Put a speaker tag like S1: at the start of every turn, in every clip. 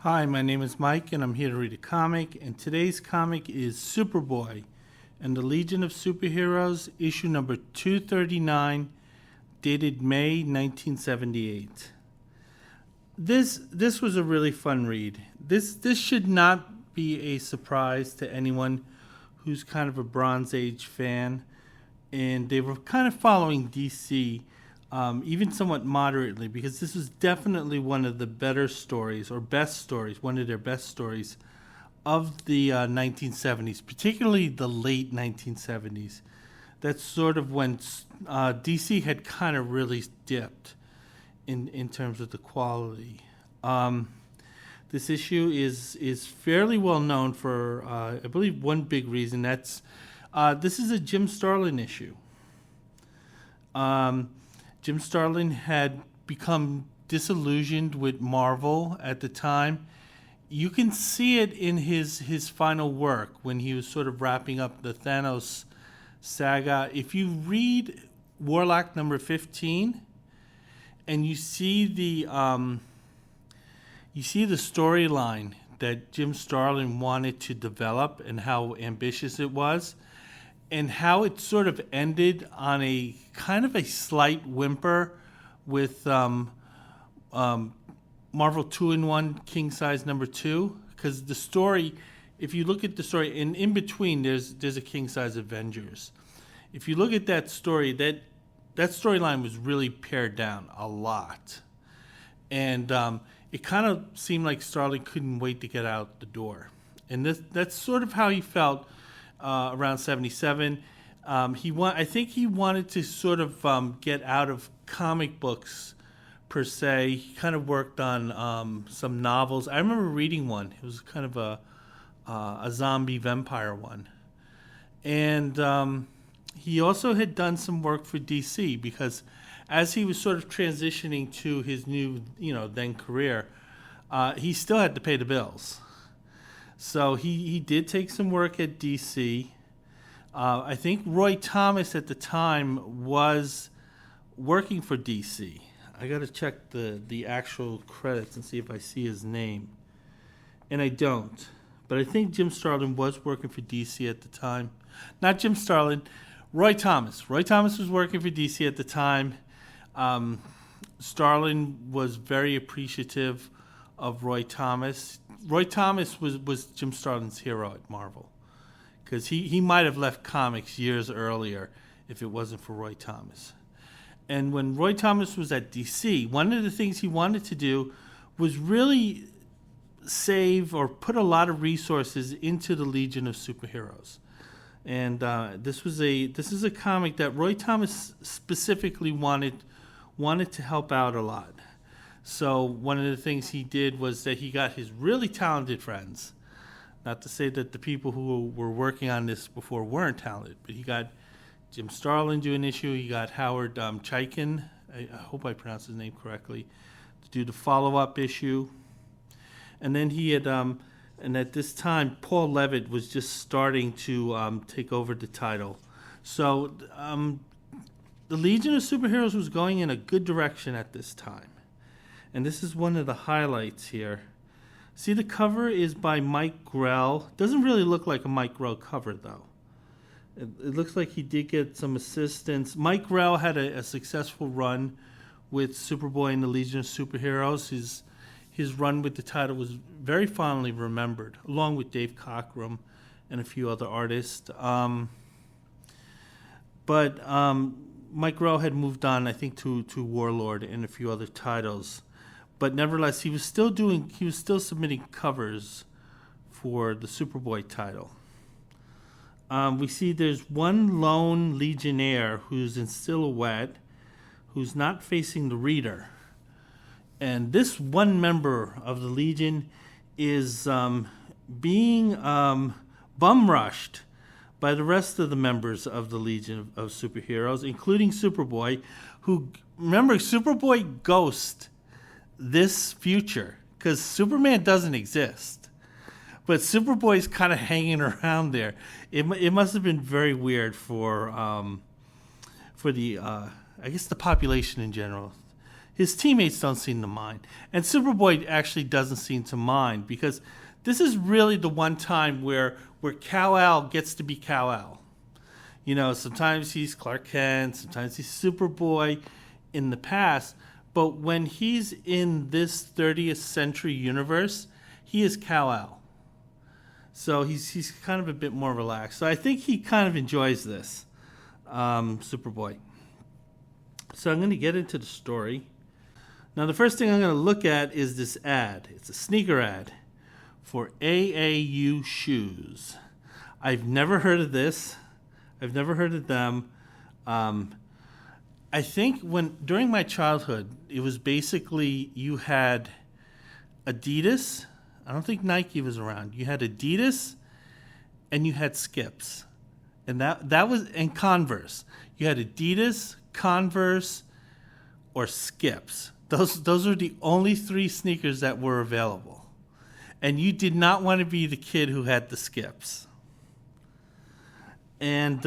S1: Hi, my name is Mike, and I'm here to read a comic. And today's comic is Superboy and the Legion of Superheroes, issue number 239, dated May 1978. This was a really fun read. This should not be a surprise to anyone who's kind of a Bronze Age fan, and they were kind of following DC. Even somewhat moderately, because this was definitely one of the better stories, or best stories, one of their best stories of the 1970s, particularly the late 1970s. That's sort of when DC had kind of really dipped in terms of the quality. This issue is fairly well known for, I believe, one big reason. That's this is a Jim Starlin issue. Jim Starlin had become disillusioned with Marvel at the time. You can see it in his final work when he was sort of wrapping up the Thanos saga. If you read Warlock number 15 and you see the storyline that Jim Starlin wanted to develop and how ambitious it was, and how it sort of ended on a kind of a slight whimper with Marvel 2-in-1 King Size number 2, because the story, if you look at the story, and in between there's a King Size Avengers. If you look at that story, that storyline was really pared down a lot, and it kind of seemed like Starlin couldn't wait to get out the door, and that's sort of how he felt. Around 77, I think he wanted to sort of get out of comic books per se. He kind of worked on some novels. I remember reading one. It was kind of a zombie vampire one, and he also had done some work for DC, because as he was sort of transitioning to his new, then career, he still had to pay the bills. So he did take some work at DC. I think Roy Thomas at the time was working for DC. I got to check the actual credits and see if I see his name. And I don't. But I think Jim Starlin was working for DC at the time. Not Jim Starlin, Roy Thomas. Roy Thomas was working for DC at the time. Starlin was very appreciative of Roy Thomas. Roy Thomas was Jim Starlin's hero at Marvel, because he might have left comics years earlier if it wasn't for Roy Thomas. And when Roy Thomas was at DC, one of the things he wanted to do was really save or put a lot of resources into the Legion of Superheroes. And this is a comic that Roy Thomas specifically wanted to help out a lot. So one of the things he did was that he got his really talented friends. Not to say that the people who were working on this before weren't talented, but he got Jim Starlin do an issue. He got Howard Chaykin, I hope I pronounced his name correctly, to do the follow-up issue. And then he had, and at this time, Paul Levitt was just starting to take over the title. So the Legion of Superheroes was going in a good direction at this time. And this is one of the highlights here. See, the cover is by Mike Grell. Doesn't really look like a Mike Grell cover, though. It looks like he did get some assistance. Mike Grell had a successful run with Superboy and the Legion of Superheroes. His run with the title was very fondly remembered, along with Dave Cockrum and a few other artists. But Mike Grell had moved on, I think, to Warlord and a few other titles. But nevertheless, he was still submitting covers for the Superboy title. We see there's one lone Legionnaire who's in silhouette, who's not facing the reader. And this one member of the Legion is being bum-rushed by the rest of the members of the Legion of Superheroes, including Superboy, who, remember, Superboy ghosts this future, because Superman doesn't exist. But Superboy's kind of hanging around there. It must have been very weird for the I guess the population in general. his teammates don't seem to mind. And Superboy actually doesn't seem to mind because this is really the one time where Kal-El gets to be Kal-El. You know, sometimes he's Clark Kent, sometimes he's Superboy in the past, but when he's in this 30th century universe, he is Kal-El. So he's kind of a bit more relaxed. So I think he kind of enjoys this, Superboy. So I'm going to get into the story. Now the first thing I'm going to look at is this ad. It's a sneaker ad for AAU shoes. I've never heard of this. I've never heard of them. I think during my childhood, it was basically you had Adidas. I don't think Nike was around. You had Adidas and you had Skips. And that was and Converse. You had Adidas, Converse, or Skips. Those are the only three sneakers that were available. And you did not want to be the kid who had the Skips. And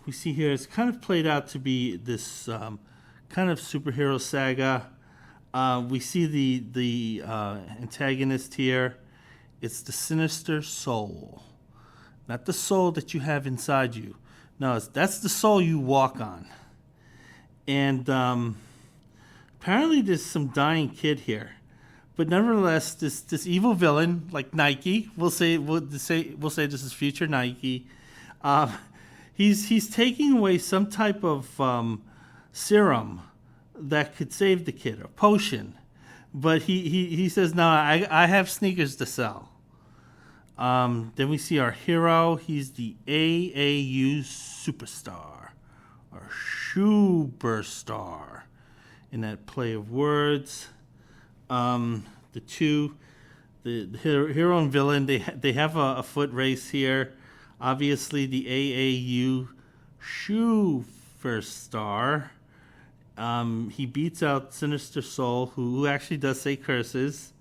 S1: we see here it's kind of played out to be this kind of superhero saga. We see the antagonist here. It's the sinister soul. Not the soul that you have inside you. No, that's the soul you walk on. And apparently there's some dying kid here. But nevertheless, this evil villain, like Nike, we'll say this is future Nike. He's taking away some type of serum that could save the kid, a potion. But he says, no, I have sneakers to sell. Then we see our hero. He's the AAU superstar, or Superstar, in that play of words. The hero and villain, they have a foot race here. Obviously, the AAU Superstar. He beats out Sinister Soul, who actually does say curses.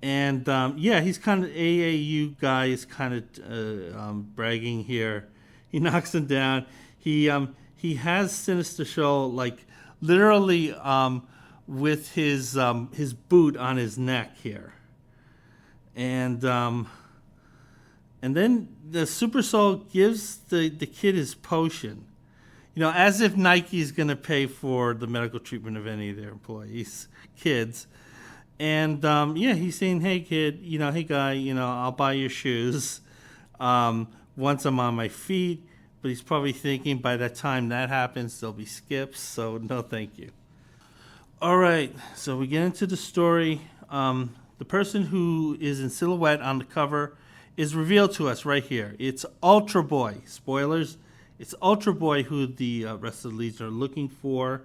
S1: And he's kind of AAU guy is kind of bragging here. He knocks him down. He has Sinister Soul like literally with his boot on his neck here, and then the Super Soul gives the kid his potion, you know, as if Nike is going to pay for the medical treatment of any of their kids. And he's saying, hey kid, you know, hey guy, you know, I'll buy your shoes once I'm on my feet. But he's probably thinking by that time that happens, there'll be Skips, so no thank you. All right, so we get into the story. The person who is in silhouette on the cover is revealed to us right here. It's Ultra Boy. Spoilers. It's Ultra Boy who the rest of the leads are looking for.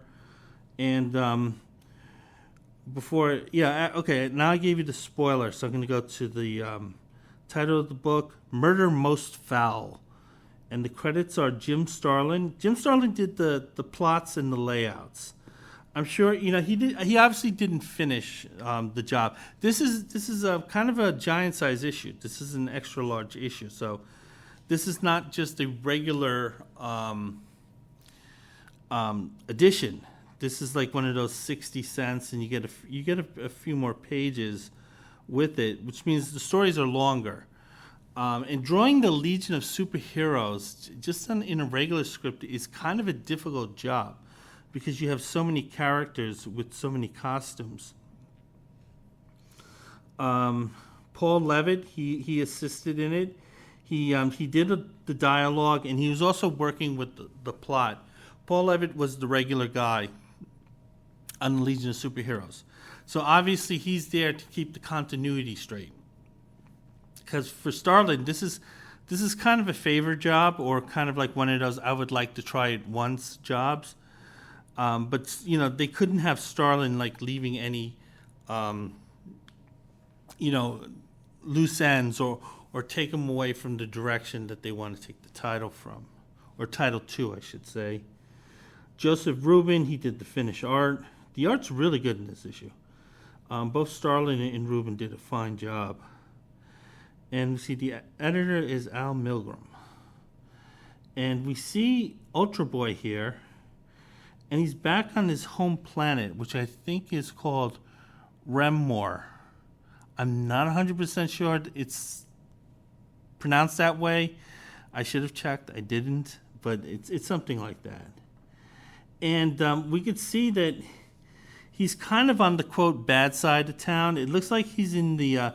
S1: And now I gave you the spoiler, so I'm going to go to the title of the book, Murder Most Foul. And the credits are Jim Starlin. Jim Starlin did the plots and the layouts. I'm sure, you know, he obviously didn't finish the job. This is a kind of a giant size issue. This is an extra large issue. So this is not just a regular edition. This is like one of those 60 cents, and you get a few more pages with it, which means the stories are longer. And drawing the Legion of Superheroes just in a regular script is kind of a difficult job because you have so many characters with so many costumes. Paul Levitt, he assisted in it. He did the dialogue, and he was also working with the plot. Paul Levitt was the regular guy on the Legion of Superheroes. So obviously he's there to keep the continuity straight. Because for Starlin, this is kind of a favor job, or kind of like one of those I would like to try it once jobs. But you know, they couldn't have Starlin like leaving any loose ends or take him away from the direction that they want to take the title from, or title 2, I should say. Joseph Rubin, he did the finish art. The art's really good in this issue. Both Starlin and Rubin did a fine job. And we see the editor is Al Milgram. And we see Ultra Boy here. and he's back on his home planet, which I think is called Remmor. I'm not 100% sure it's pronounced that way. I should have checked. I didn't, but it's something like that. And we could see that he's kind of on the, quote, bad side of town. It looks like he's in the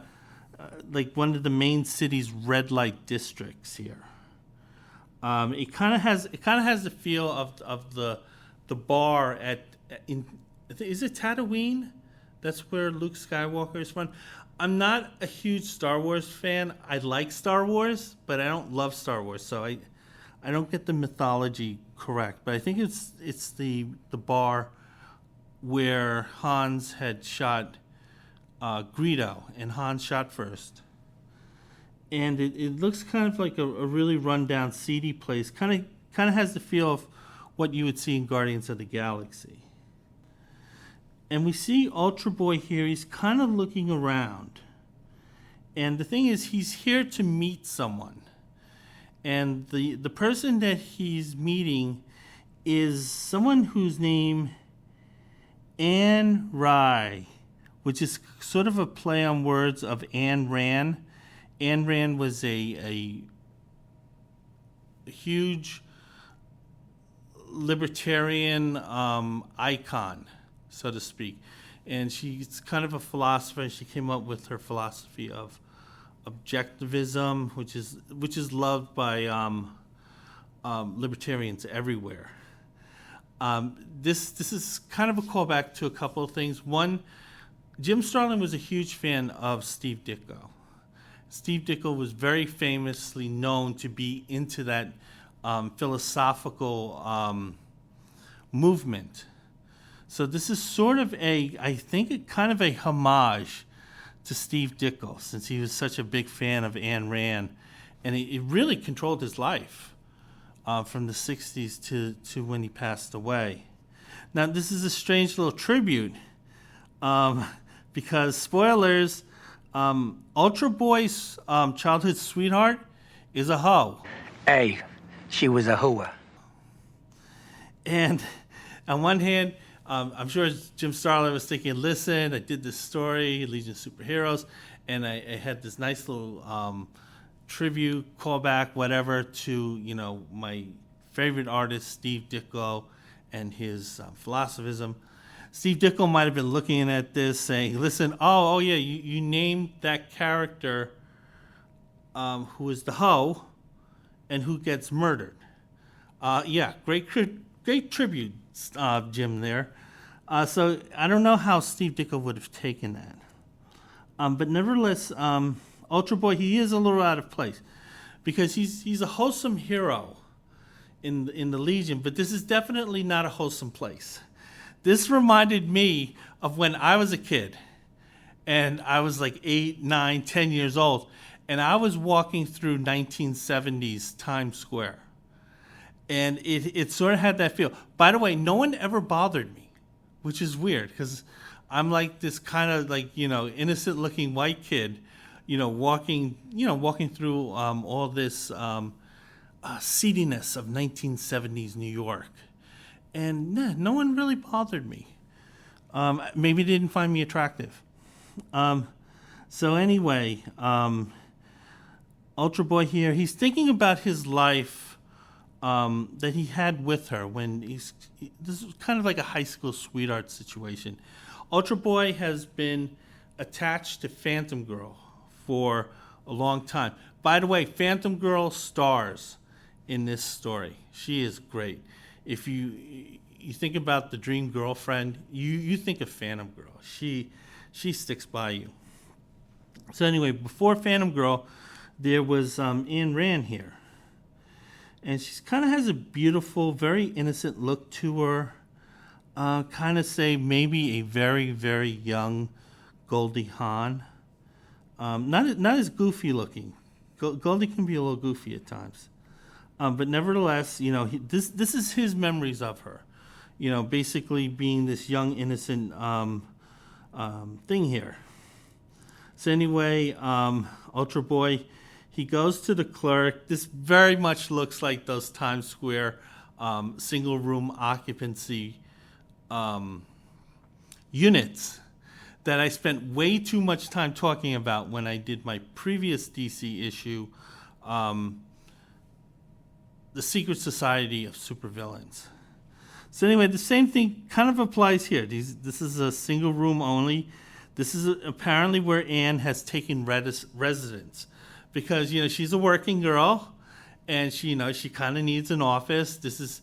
S1: like one of the main city's red light districts here. It kind of has the feel of the bar is it Tatooine? That's where Luke Skywalker is from. I'm not a huge Star Wars fan. I like Star Wars, but I don't love Star Wars, so I don't get the mythology correct. But I think it's the bar where Hans had shot Greedo, and Hans shot first. And it looks kind of like a really rundown, seedy place. Kind of has the feel of what you would see in Guardians of the Galaxy. And we see Ultra Boy here. He's kind of looking around. And the thing is, he's here to meet someone. And the person that he's meeting is someone whose name Anne Rye, which is sort of a play on words of Ayn Rand. Ayn Rand was a huge libertarian icon, so to speak. And she's kind of a philosopher. She came up with her philosophy of objectivism, which is loved by libertarians everywhere. This is kind of a callback to a couple of things. One, Jim Starlin was a huge fan of Steve Ditko. Steve Ditko was very famously known to be into that philosophical movement. So this is sort of I think kind of a homage to Steve Ditko, since he was such a big fan of Ayn Rand, and it really controlled his life from the 60s to when he passed away. Now, this is a strange little tribute because, spoilers, Ultra Boy's childhood sweetheart is a hoe.
S2: Hey, she was a hooah.
S1: And on one hand, I'm sure Jim Starlin was thinking, listen, I did this story, Legion of Superheroes, and I had this nice little tribute, callback, whatever, to, my favorite artist, Steve Ditko, and his philosophism. Steve Ditko might have been looking at this saying, listen, oh yeah, you named that character who is the hoe and who gets murdered. Yeah, great tribute, Jim, there. So I don't know how Steve Ditko would have taken that. But nevertheless, Ultra Boy, he is a little out of place because he's a wholesome hero in the Legion, but this is definitely not a wholesome place. This reminded me of when I was a kid, and I was like 8, 9, 10 years old, and I was walking through 1970s Times Square. And it sort of had that feel. By the way, no one ever bothered me, which is weird because I'm like this kind of like, innocent-looking white kid, walking through all this seediness of 1970s New York. And no one really bothered me. Maybe they didn't find me attractive. So anyway, Ultra Boy here, he's thinking about his life that he had with her when this is kind of like a high school sweetheart situation. Ultra Boy has been attached to Phantom Girl for a long time. By the way, Phantom Girl stars in this story. She is great. If you think about the dream girlfriend, you think of Phantom Girl. She sticks by you. So anyway, before Phantom Girl, there was Ayn Rand here. And she kind of has a beautiful, very innocent look to her. Kind of say maybe a very, very young Goldie Hawn. Not as goofy looking. Goldie can be a little goofy at times. But nevertheless, this is his memories of her. Basically being this young, innocent thing here. So anyway, Ultra Boy, he goes to the clerk. This very much looks like those Times Square single room occupancy units that I spent way too much time talking about when I did my previous DC issue, The Secret Society of Supervillains. So anyway, the same thing kind of applies here. This is a single room only. This is apparently where Anne has taken residence because, she's a working girl and she kind of needs an office. This is,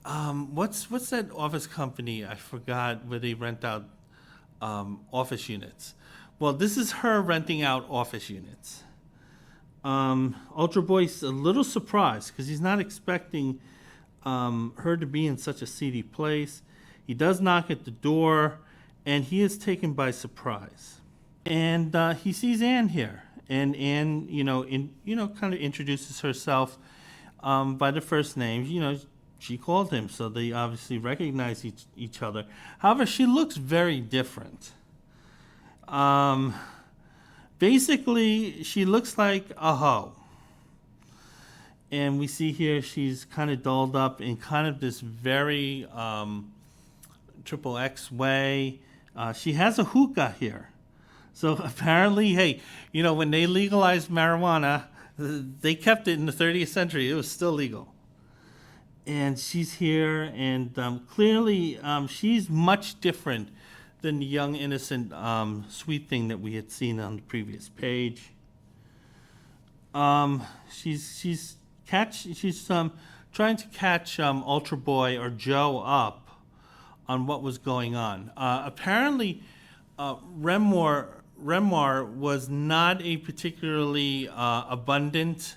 S1: what's that office company? I forgot where they rent out office units. Well, this is her renting out office units. Ultra Boy's a little surprised because he's not expecting her to be in such a seedy place. He does knock at the door, and he is taken by surprise. And he sees Anne here, and Anne, kind of introduces herself by the first name. She called him, so they obviously recognize each other. However, she looks very different. Basically, she looks like a hoe. And we see here she's kind of dolled up in kind of this very triple X way. She has a hookah here. So apparently, hey, when they legalized marijuana, they kept it in the 30th century. It was still legal. And she's here, and clearly she's much different than the young, innocent, sweet thing that we had seen on the previous page. She's trying to catch Ultra Boy or Joe up on what was going on. Apparently, Remar was not a particularly abundant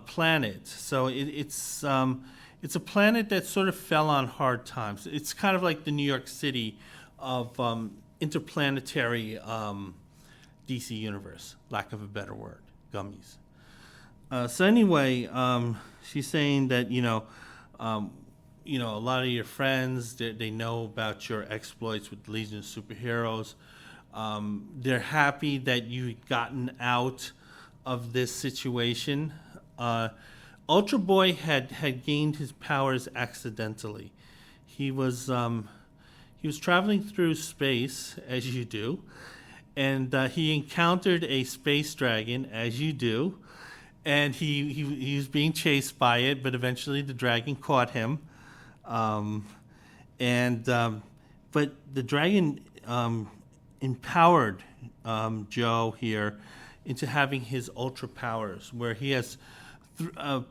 S1: planet, so it's a planet that sort of fell on hard times. It's kind of like the New York City of interplanetary DC universe, lack of a better word, gummies. So anyway, she's saying that a lot of your friends they know about your exploits with the Legion of Superheroes. They're happy that you've gotten out of this situation. Ultra Boy had gained his powers accidentally. He was traveling through space, as you do, and he encountered a space dragon, as you do, and he was being chased by it, but eventually the dragon caught him. But the dragon empowered Joe here into having his ultra powers, where he has a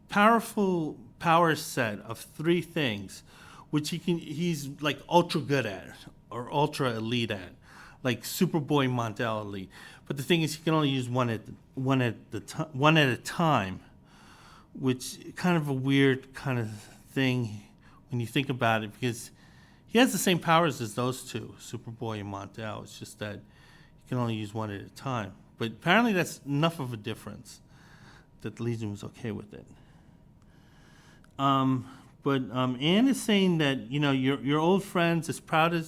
S1: powerful power set of 3 things, which he's like ultra good at or ultra elite at, like Superboy Montel elite. But the thing is, he can only use one at a time, which kind of a weird kind of thing when you think about it, because he has the same powers as those two, Superboy and Montel. It's just that he can only use one at a time. But apparently that's enough of a difference that the Legion was okay with it. But Anne is saying that your old friends, as proud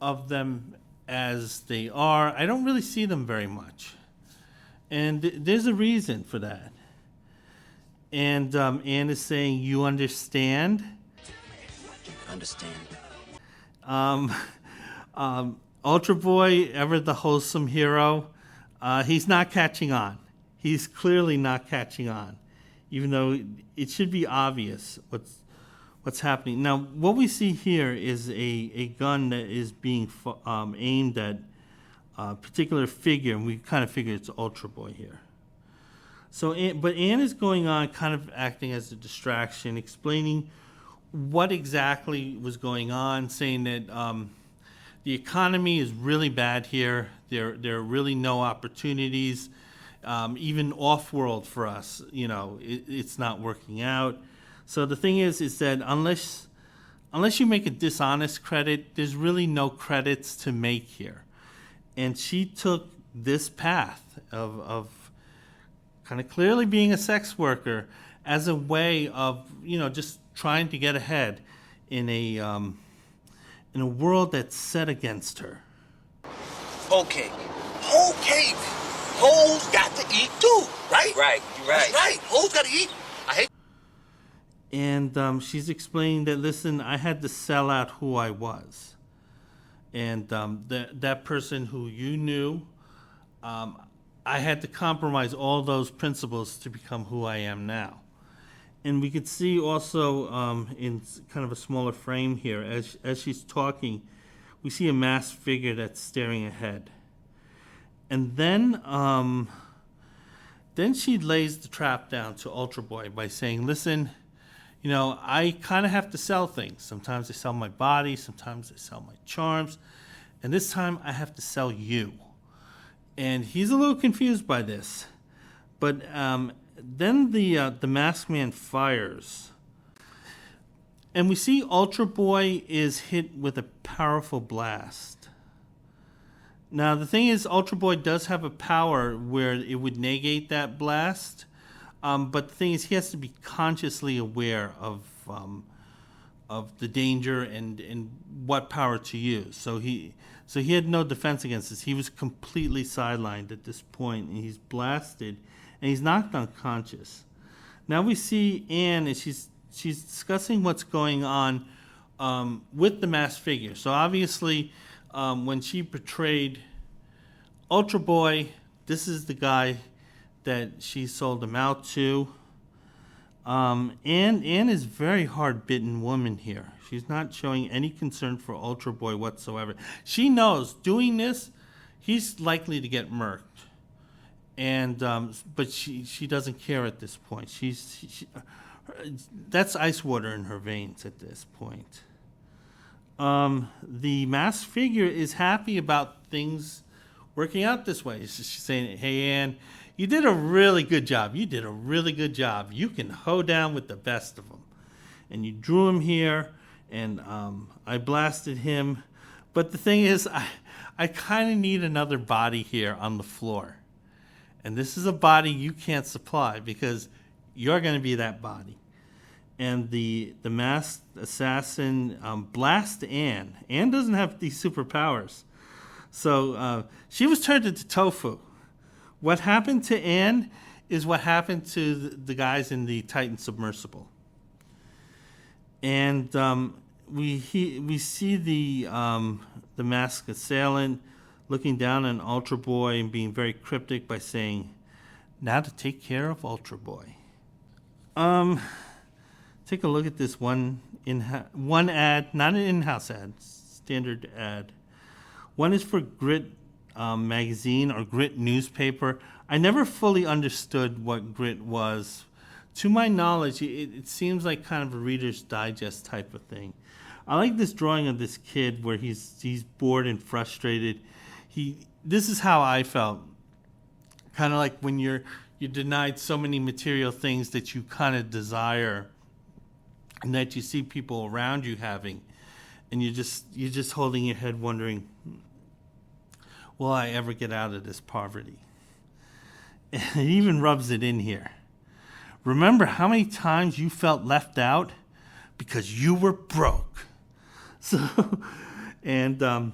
S1: of them as they are, I don't really see them very much, and there's a reason for that. And Anne is saying, "You understand."
S2: Understand.
S1: Ultra Boy, ever the wholesome hero, he's not catching on. He's clearly not catching on, even though it should be obvious what's happening. Now, what we see here is a gun that is being aimed at a particular figure, and we kind of figure it's Ultra Boy here. So, but Anne is going on, kind of acting as a distraction, explaining what exactly was going on, saying that the economy is really bad here. There are really no opportunities, even off-world for us. It's not working out. So the thing is that unless you make a dishonest credit, there's really no credits to make here. And she took this path of kind of clearly being a sex worker as a way of just trying to get ahead in a world that's set against her.
S3: Okay. Hoes got to eat too, right?
S2: Right, you're right.
S3: That's right. Hoes got to eat. I hate.
S1: And she's explaining that, listen, I had to sell out who I was. And that person who you knew, I had to compromise all those principles to become who I am now. And we could see also in kind of a smaller frame here, as she's talking, we see a masked figure that's staring ahead. And then she lays the trap down to Ultra Boy by saying, listen, you know, I kind of have to sell things. Sometimes I sell my body, sometimes I sell my charms, and this time I have to sell you. And he's a little confused by this. But then the masked man fires. And we see Ultra Boy is hit with a powerful blast. Now, the thing is, Ultra Boy does have a power where it would negate that blast. But the thing is, he has to be consciously aware of the danger and what power to use. So he had no defense against this. He was completely sidelined at this point, and he's blasted, and he's knocked unconscious. Now we see Anne, and she's discussing what's going on with the masked figure. So obviously, when she portrayed Ultra Boy, this is the guy that she sold him out to. Anne is a very hard-bitten woman here. She's not showing any concern for Ultra Boy whatsoever. She knows doing this, he's likely to get murked. And but she doesn't care at this point. That's ice water in her veins at this point. The masked figure is happy about things working out this way. She's saying, hey, Anne, you did a really good job. You did a really good job. You can hoe down with the best of them. And you drew him here, and I blasted him. But the thing is, I kind of need another body here on the floor. And this is a body you can't supply because you're going to be that body. And the masked assassin blasts Anne. Anne doesn't have these superpowers. So she was turned into tofu. What happened to Anne is what happened to the guys in the Titan submersible. And we see the masked assailant looking down on Ultra Boy and being very cryptic by saying, "Now to take care of Ultra Boy." Take a look at this one ad, not an in-house ad, standard ad. One is for Grit magazine or Grit newspaper. I never fully understood what Grit was. To my knowledge, it seems like kind of a Reader's Digest type of thing. I like this drawing of this kid where he's bored and frustrated. This is how I felt. Kind of like when you're denied so many material things that you kind of desire and that you see people around you having, and you're just holding your head wondering, will I ever get out of this poverty? And it even rubs it in here. Remember how many times you felt left out because you were broke? So, and it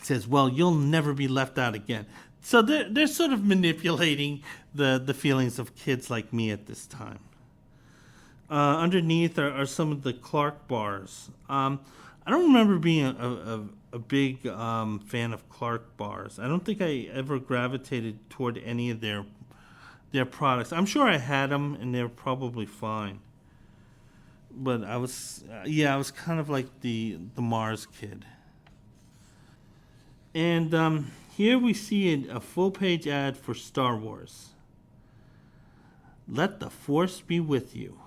S1: says, well, you'll never be left out again. So they're sort of manipulating the feelings of kids like me at this time. Underneath are some of the Clark bars. I don't remember being a big fan of Clark bars. I don't think I ever gravitated toward any of their products. I'm sure I had them, and they were probably fine. But I was kind of like the Mars kid. And here we see a full-page ad for Star Wars. Let the Force be with you.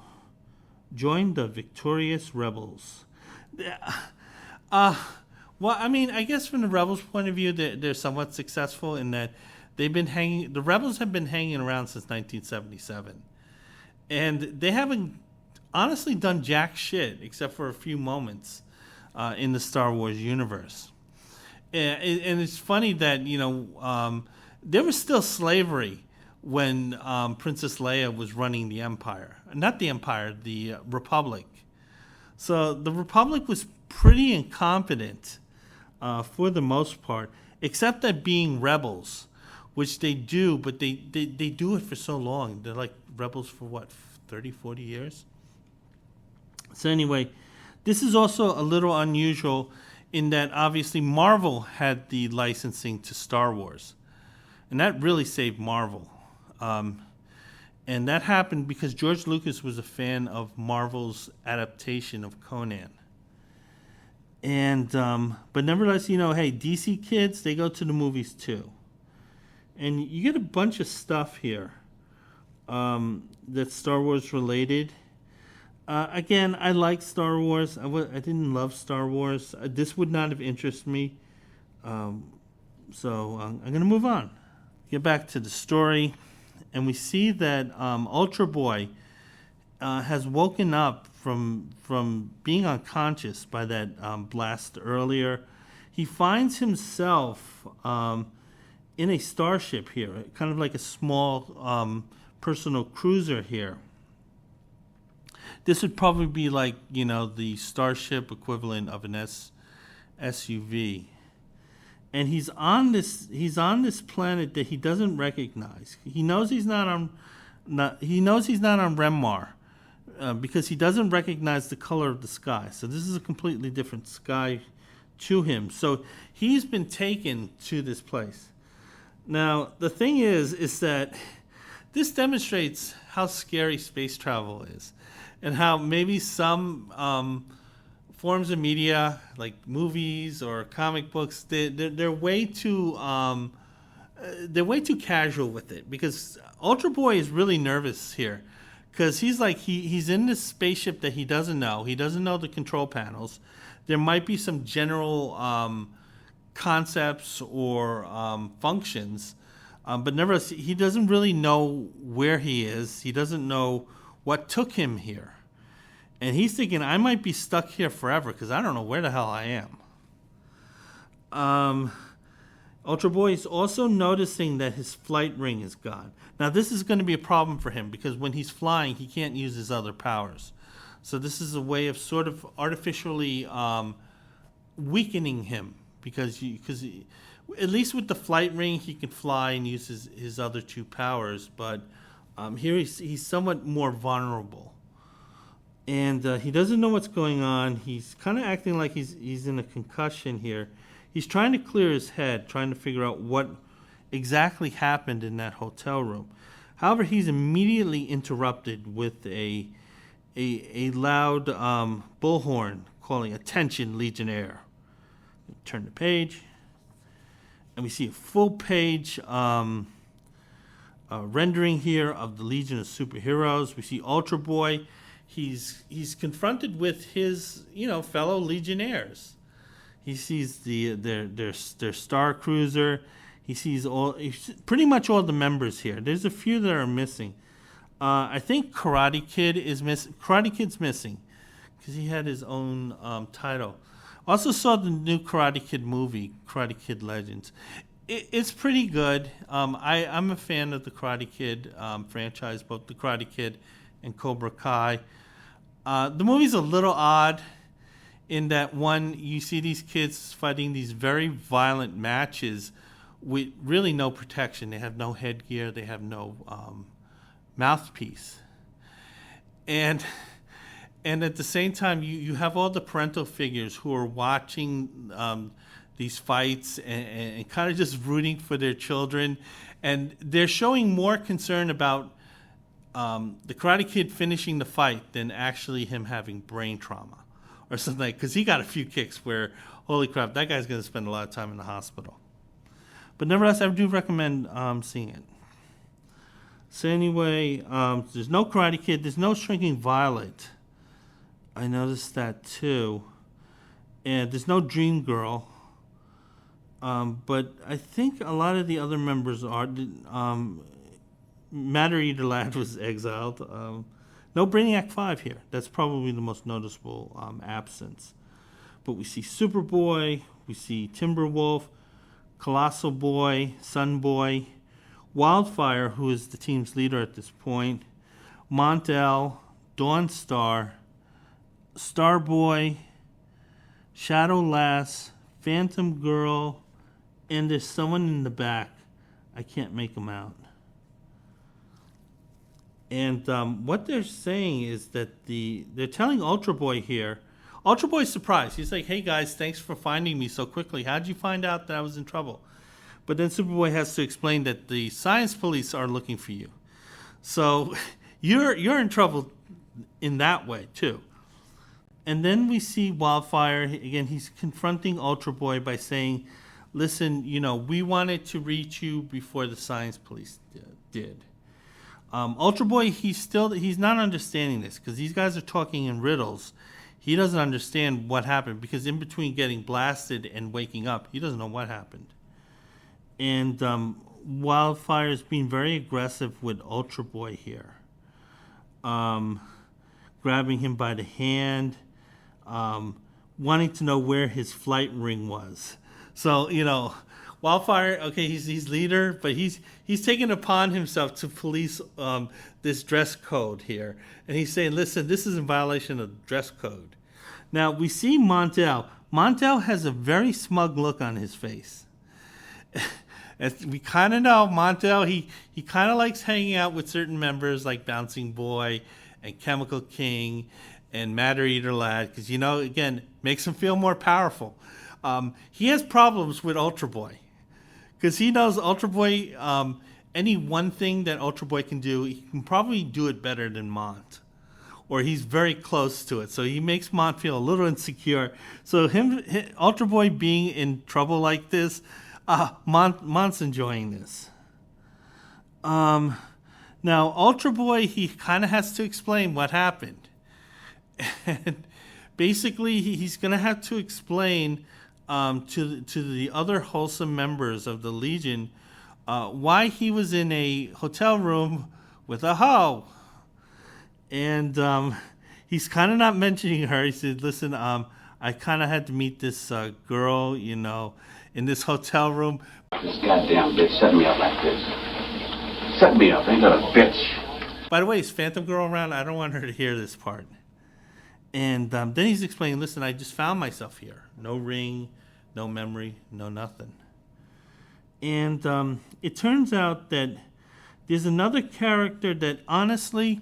S1: Join the victorious rebels. Well, I mean, I guess from the rebels' point of view, they're somewhat successful in that the rebels have been hanging around since 1977. And they haven't honestly done jack shit except for a few moments in the Star Wars universe. And it's funny that, there was still slavery when Princess Leia was running the Empire. Not the Empire, the Republic. So the Republic was pretty incompetent for the most part, except at being rebels, which they do, but they do it for so long. They're like rebels for, 30, 40 years? So anyway, this is also a little unusual in that obviously Marvel had the licensing to Star Wars. And that really saved Marvel. And that happened because George Lucas was a fan of Marvel's adaptation of Conan. And but nevertheless, hey, DC kids, they go to the movies too. And you get a bunch of stuff here that's Star Wars related. Again, I like Star Wars. I didn't love Star Wars. This would not have interested me. So I'm going to move on. Get back to the story. And we see that Ultra Boy has woken up from being unconscious by that blast earlier. He finds himself in a starship here, kind of like a small personal cruiser here. This would probably be like, the starship equivalent of an SUV. And he's on this planet that he doesn't recognize. He knows he's not on Remmar because he doesn't recognize the color of the sky. So this is a completely different sky to him. So he's been taken to this place. Now the thing is that this demonstrates how scary space travel is, and how maybe some forms of media, like movies or comic books, they're way too casual with it. Because Ultra Boy is really nervous here, because he's in this spaceship that he doesn't know. He doesn't know the control panels. There might be some general concepts or functions, but nevertheless, he doesn't really know where he is. He doesn't know what took him here. And he's thinking, I might be stuck here forever because I don't know where the hell I am. Ultra Boy is also noticing that his flight ring is gone. Now, this is going to be a problem for him because when he's flying, he can't use his other powers. So this is a way of sort of artificially weakening him because at least with the flight ring, he can fly and use his other two powers. But here he's somewhat more vulnerable. And he doesn't know what's going on. He's kind of acting like he's in a concussion here. He's trying to clear his head, trying to figure out what exactly happened in that hotel room. However, he's immediately interrupted with a loud bullhorn calling, "Attention, Legionnaire." Turn the page, and we see a full-page rendering here of the Legion of Superheroes. We see Ultra Boy. He's confronted with his fellow Legionnaires. He sees their Star Cruiser. He sees pretty much all the members here. There's a few that are missing. I think Karate Kid is missing. Karate Kid's missing because he had his own title. Also saw the new Karate Kid movie, Karate Kid Legends. It's pretty good. I'm a fan of the Karate Kid franchise, both the Karate Kid and Cobra Kai. The movie's a little odd in that, one, you see these kids fighting these very violent matches with really no protection. They have no headgear. They have no mouthpiece. And at the same time, you have all the parental figures who are watching these fights and kind of just rooting for their children. And they're showing more concern about the Karate Kid finishing the fight than actually him having brain trauma or something like, because he got a few kicks where, holy crap, that guy's going to spend a lot of time in the hospital. But nevertheless, I do recommend seeing it. So anyway, there's no Karate Kid. There's no Shrinking Violet. I noticed that too. And there's no Dream Girl. But I think a lot of the other members are. Matter Eater Lad was exiled. No Brainiac 5 here. That's probably the most noticeable absence. But we see Superboy, we see Timberwolf, Colossal Boy, Sun Boy, Wildfire, who is the team's leader at this point, Montel, Dawnstar, Starboy, Shadow Lass, Phantom Girl, and there's someone in the back. I can't make them out. And what they're saying is that they're telling Ultra Boy here. Ultra Boy's surprised. He's like, "Hey guys, thanks for finding me so quickly. How'd you find out that I was in trouble?" But then Superboy has to explain that the science police are looking for you. So you're in trouble in that way too. And then we see Wildfire again. He's confronting Ultra Boy by saying, "Listen, we wanted to reach you before the science police did." Ultra Boy, he's not understanding this because these guys are talking in riddles. He doesn't understand what happened because in between getting blasted and waking up, he doesn't know what happened. And Wildfire is being very aggressive with Ultra Boy here, grabbing him by the hand, wanting to know where his flight ring was. So Wildfire, okay, he's leader, but he's taken upon himself to police this dress code here, and he's saying, "Listen, this is in violation of the dress code." Now we see Montel. Montel has a very smug look on his face. As we kind of know, Montel, he kind of likes hanging out with certain members like Bouncing Boy and Chemical King and Matter Eater Lad, because again, makes him feel more powerful. He has problems with Ultra Boy because he knows Ultra Boy. Any one thing that Ultra Boy can do, he can probably do it better than Mont, or he's very close to it. So he makes Mont feel a little insecure. So Ultra Boy being in trouble like this, Mont's enjoying this. Now Ultra Boy, he kind of has to explain what happened, and basically he's going to have to explain to the other wholesome members of the Legion why he was in a hotel room with a hoe. And he's kind of not mentioning her. He said, "Listen, I kind of had to meet this girl, in this hotel room."
S4: This goddamn bitch set me up like this. Set me up, ain't that a bitch?
S1: By the way, is Phantom Girl around? I don't want her to hear this part. And then he's explaining, "Listen, I just found myself here. No ring, no memory, no nothing." And it turns out that there's another character that honestly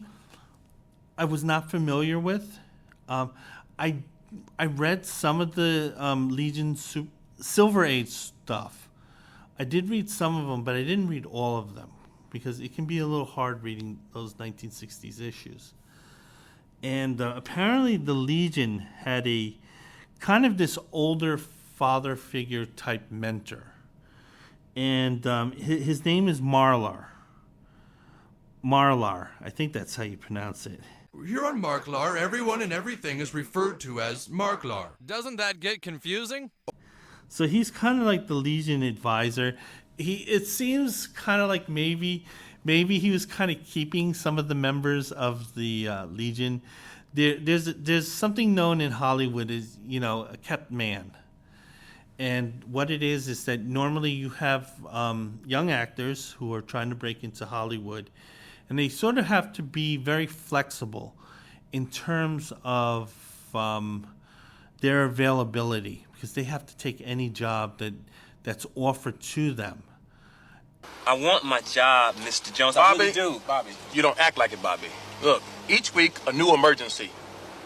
S1: I was not familiar with. I read some of the Legion Silver Age stuff. I did read some of them, but I didn't read all of them because it can be a little hard reading those 1960s issues. And apparently the Legion had a kind of this older father figure type mentor. And his name is Marlar. Marlar, I think that's how you pronounce it.
S5: Here on Marklar, everyone and everything is referred to as Marklar.
S6: Doesn't that get confusing?
S1: So he's kind of like the Legion advisor. It seems kind of like maybe he was kind of keeping some of the members of the Legion. There's something known in Hollywood as a kept man, and what it is that normally you have young actors who are trying to break into Hollywood, and they sort of have to be very flexible in terms of their availability because they have to take any job that's offered to them.
S3: I want my job, Mr. Jones.
S7: Bobby,
S3: I really do, Bobby.
S7: You don't act like it, Bobby. Look, each week a new emergency.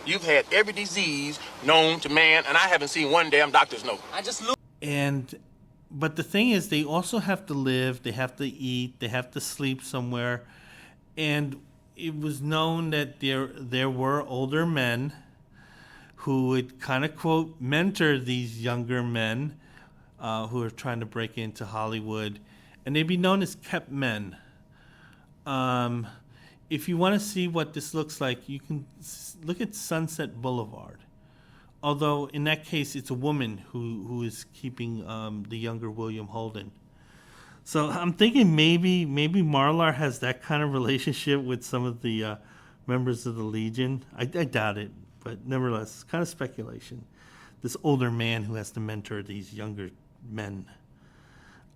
S7: You've had every disease known to man, and I haven't seen one damn doctor's note.
S3: I just look.
S1: But the thing is, they also have to live, they have to eat, they have to sleep somewhere. And it was known that there were older men who would kind of, quote, mentor these younger men who are trying to break into Hollywood. And they'd be known as kept men. If you want to see what this looks like, you can look at Sunset Boulevard. Although in that case, it's a woman who is keeping the younger William Holden. So I'm thinking maybe Marlar has that kind of relationship with some of the members of the Legion. I doubt it, but nevertheless, it's kind of speculation. This older man who has to mentor these younger men.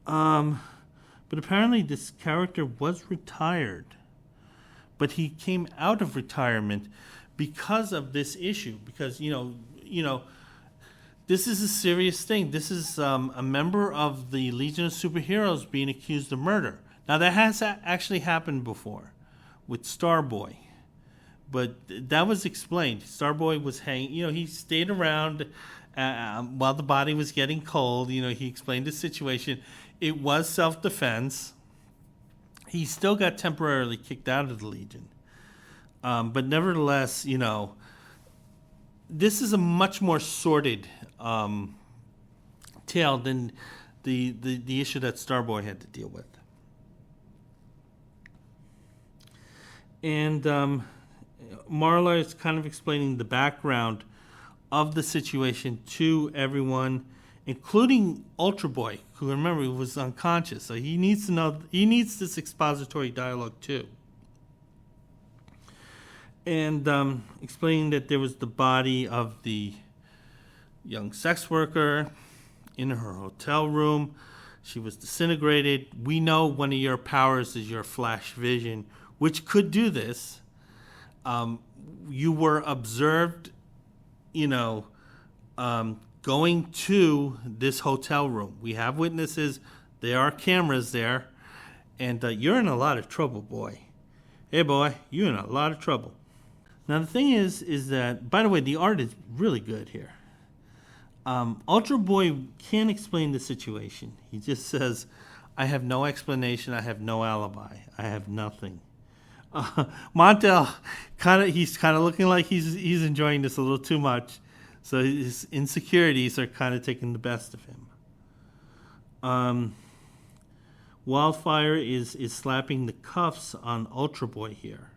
S1: But apparently this character was retired. But he came out of retirement because of this issue. Because, this is a serious thing. This is a member of the Legion of Superheroes being accused of murder. Now, that has actually happened before, with Starboy. But that was explained. Starboy was hanging, he stayed around while the body was getting cold. He explained the situation. It was self-defense. He still got temporarily kicked out of the Legion. But nevertheless, this is a much more sordid tale than the issue that Starboy had to deal with. And Marla is kind of explaining the background of the situation to everyone, including Ultra Boy, who, remember, was unconscious. So he needs to know, he needs this expository dialogue too. And explaining that there was the body of the young sex worker in her hotel room. She was disintegrated. We know one of your powers is your flash vision, which could do this. You were observed, going to this hotel room. We have witnesses. There are cameras there. And you're in a lot of trouble, boy. Hey, boy, you're in a lot of trouble. Now, the thing is that, by the way, the art is really good here. Ultra Boy can't explain the situation. He just says, I have no explanation. I have no alibi. I have nothing. Montel, he's kind of looking like he's enjoying this a little too much. So his insecurities are kind of taking the best of him. Wildfire is slapping the cuffs on Ultra Boy here.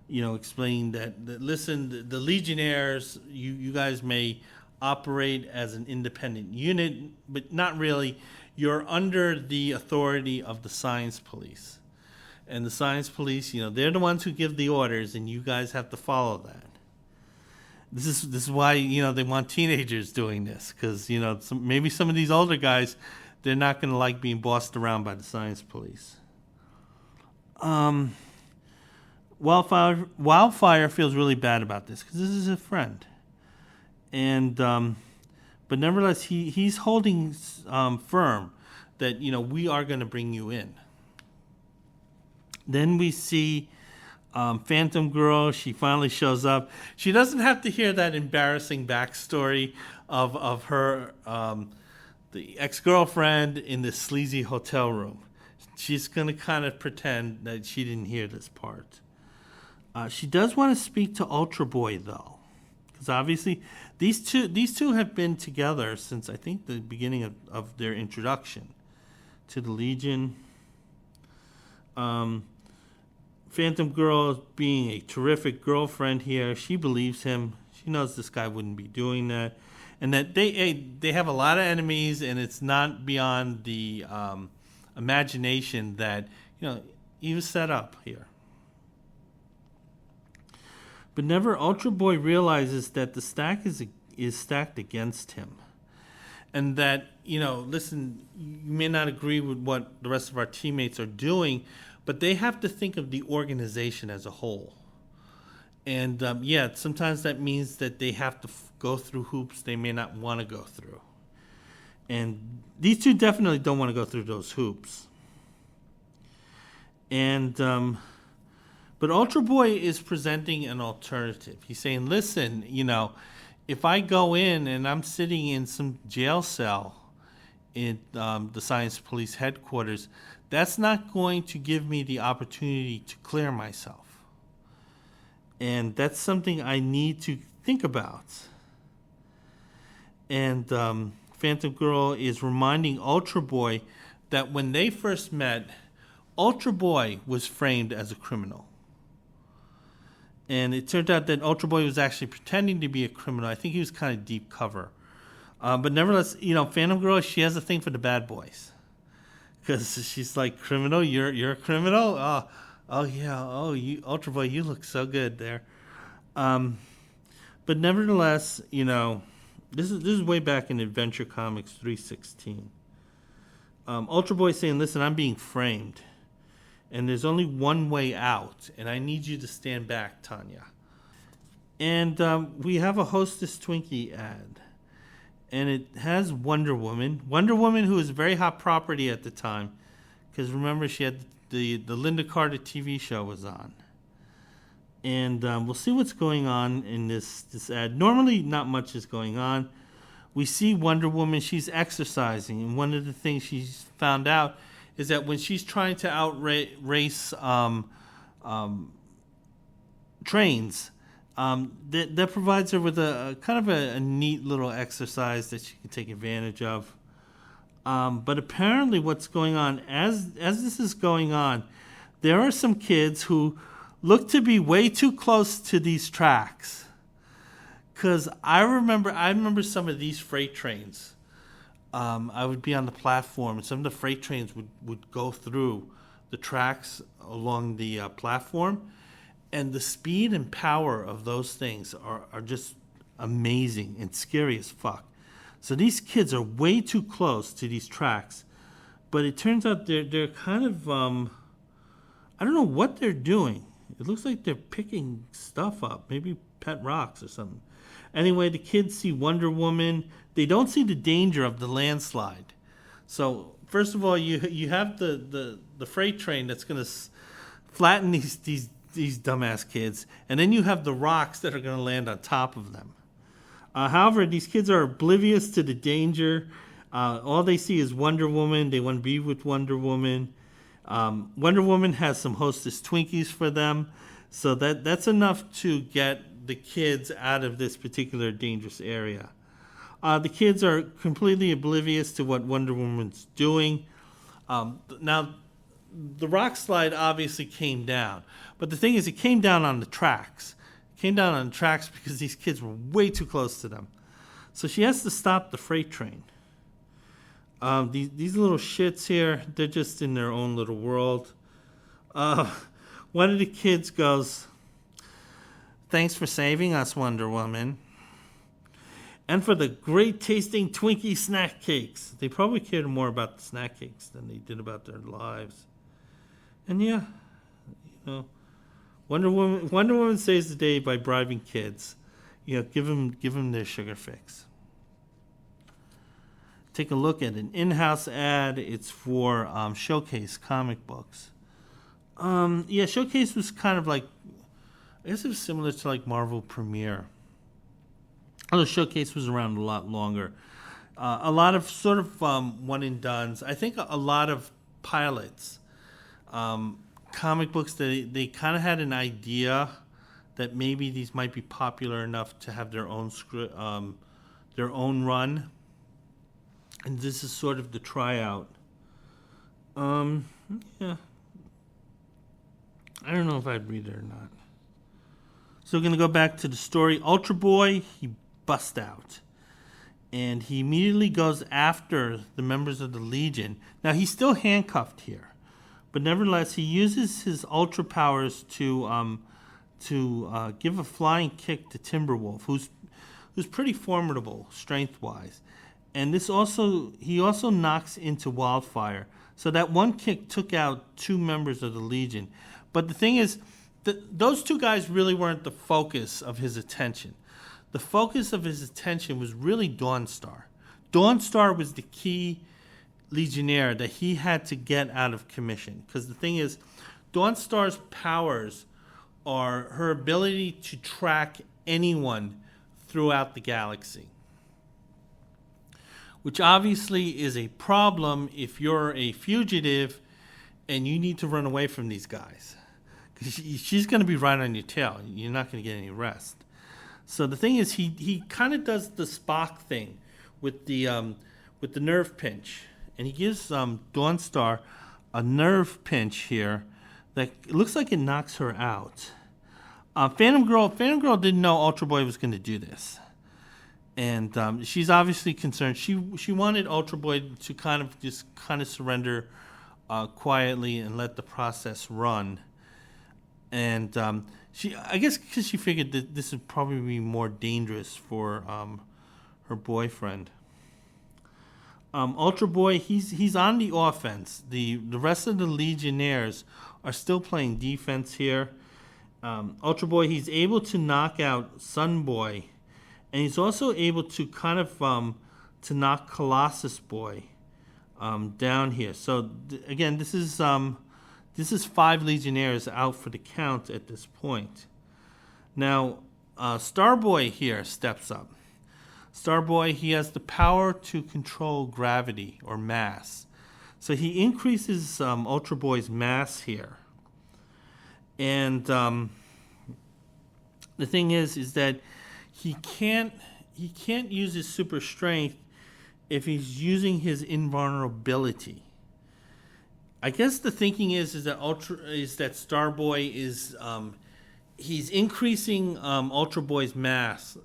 S1: Explaining that listen, the Legionnaires, you guys may operate as an independent unit, but not really. You're under the authority of the Science Police. And the Science Police, they're the ones who give the orders, and you guys have to follow that. This is why, they want teenagers doing this, because, maybe some of these older guys, they're not going to like being bossed around by the Science Police. Wildfire feels really bad about this, because this is a friend. And, but nevertheless, he's holding firm that, we are going to bring you in. Then we see Phantom Girl. She finally shows up. She doesn't have to hear that embarrassing backstory of her, the ex-girlfriend in this sleazy hotel room. She's going to kind of pretend that she didn't hear this part. She does want to speak to Ultra Boy, though, because obviously these two have been together since, I think, the beginning of their introduction to the Legion. Phantom Girl being a terrific girlfriend here. She believes him. She knows this guy wouldn't be doing that. And that they have a lot of enemies, and it's not beyond the imagination that, he was set up here. But never Ultra Boy realizes that the stack is stacked against him. And that, listen, you may not agree with what the rest of our teammates are doing, but they have to think of the organization as a whole. And sometimes that means that they have to go through hoops they may not want to go through. And these two definitely don't want to go through those hoops. And but Ultra Boy is presenting an alternative. He's saying, listen, if I go in and I'm sitting in some jail cell in the Science Police headquarters, that's not going to give me the opportunity to clear myself. And that's something I need to think about. And Phantom Girl is reminding Ultra Boy that when they first met, Ultra Boy was framed as a criminal. And it turned out that Ultra Boy was actually pretending to be a criminal. I think he was kind of deep cover. But nevertheless, Phantom Girl, she has a thing for the bad boys. Because she's like, criminal? You're a criminal? Oh yeah. Oh, you, Ultra Boy, you look so good there. But nevertheless, this is way back in Adventure Comics 316. Ultra Boy saying, listen, I'm being framed. And there's only one way out. And I need you to stand back, Tanya. And we have a Hostess Twinkie ad. And it has Wonder Woman. Wonder Woman, who was very hot property at the time. because remember she had the Linda Carter TV show was on. And we'll see what's going on in this ad. Normally, not much is going on. We see Wonder Woman, she's exercising, and one of the things she's found out is that when she's trying to outrace trains, that provides her with a kind of a neat little exercise that she can take advantage of. But apparently what's going on, as this is going on, there are some kids who look to be way too close to these tracks. Because I remember some of these freight trains. I would be on the platform, and some of the freight trains would go through the tracks along the platform. And the speed and power of those things are just amazing and scary as fuck. So these kids are way too close to these tracks. But it turns out they're kind of, I don't know what they're doing. It looks like they're picking stuff up, maybe pet rocks or something. Anyway, the kids see Wonder Woman. They don't see the danger of the landslide. So first of all, you have the freight train that's going to flatten these dumbass kids, and then you have the rocks that are going to land on top of them. However, these kids are oblivious to the danger. All they see is Wonder Woman. They want to be with Wonder Woman. Wonder Woman has some Hostess Twinkies for them, so that's enough to get the kids out of this particular dangerous area. The kids are completely oblivious to what Wonder Woman's doing. Now, the rock slide obviously came down, but the thing is, it came down on the tracks. It came down on the tracks because these kids were way too close to them. So she has to stop the freight train. These little shits here, they're just in their own little world. One of the kids goes, "Thanks for saving us, Wonder Woman. And for the great tasting Twinkie snack cakes." They probably cared more about the snack cakes than they did about their lives. And yeah, Wonder Woman saves the day by bribing kids. Give them their sugar fix. Take a look at an in-house ad. It's for Showcase comic books. Showcase was kind of like, I guess it was similar to like Marvel Premiere. Although Showcase was around a lot longer. A lot of sort of one and dones. I think a lot of pilots, comic books, they kind of had an idea that maybe these might be popular enough to have their own script, their own run. And this is sort of the tryout. I don't know if I'd read it or not. So we're going to go back to the story. Ultra Boy, he busts out. And he immediately goes after the members of the Legion. Now, he's still handcuffed here. But nevertheless, he uses his ultra powers to give a flying kick to Timberwolf, who's pretty formidable strength-wise. And he also knocks into Wildfire. So that one kick took out 2 members of the Legion. But the thing is, those 2 guys really weren't the focus of his attention. The focus of his attention was really Dawnstar. Dawnstar was the key Legionnaire that he had to get out of commission. Because the thing is, Dawnstar's powers are her ability to track anyone throughout the galaxy. Which obviously is a problem if you're a fugitive and you need to run away from these guys. Because she's going to be right on your tail. You're not going to get any rest. So the thing is, he kind of does the Spock thing with the nerve pinch. And he gives Dawnstar a nerve pinch here that looks like it knocks her out. Phantom Girl didn't know Ultra Boy was going to do this. And she's obviously concerned. She wanted Ultra Boy to kind of surrender quietly and let the process run. And I guess because she figured that this would probably be more dangerous for her boyfriend. Ultra Boy, he's on the offense. The rest of the Legionnaires are still playing defense here. Ultra Boy, he's able to knock out Sun Boy. And he's also able to kind of to knock Colossus Boy down here. So again, this is 5 Legionnaires out for the count at this point. Now, Starboy here steps up. Starboy, he has the power to control gravity or mass. So he increases Ultra Boy's mass here. And the thing is that he can't use his super strength if he's using his invulnerability. I guess the thinking is that Starboy is he's increasing Ultra Boy's mass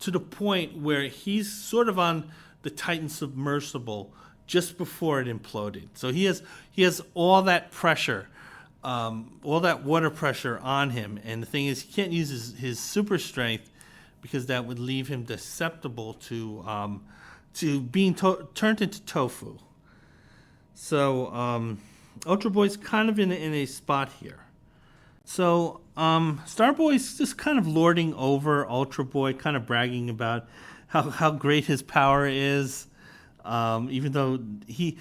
S1: to the point where he's sort of on the Titan submersible just before it imploded. So he has all that pressure, all that water pressure on him, and the thing is he can't use his super strength because that would leave him susceptible to being turned into tofu. So Ultra Boy's kind of in a spot here. So Starboy's just kind of lording over Ultra Boy, kind of bragging about how great his power is. Even though did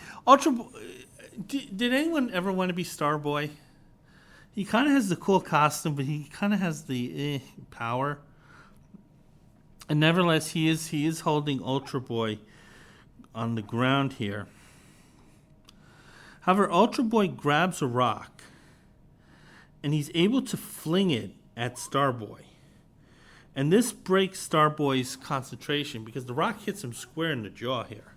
S1: anyone ever want to be Starboy? He kind of has the cool costume, but he kind of has the power. And nevertheless, he is holding Ultra Boy on the ground here. However, Ultra Boy grabs a rock, and he's able to fling it at Starboy. And this breaks Starboy's concentration because the rock hits him square in the jaw here.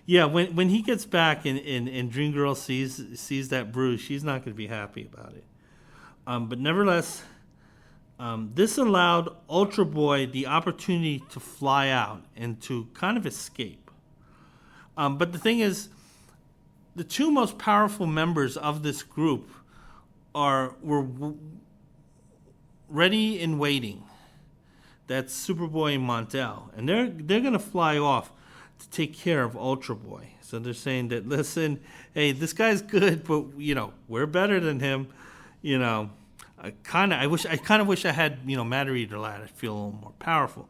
S1: Yeah, when he gets back and Dream Girl sees that bruise, she's not going to be happy about it. But nevertheless, this allowed Ultra Boy the opportunity to fly out and to kind of escape. But the thing is, the 2 most powerful members of this group were ready and waiting. That's Superboy and Montel, and they're going to fly off to take care of Ultra Boy. So they're saying that, listen, hey, this guy's good, but we're better than him. I kind of wish I had Matter Eater Lad. I'd feel a little more powerful,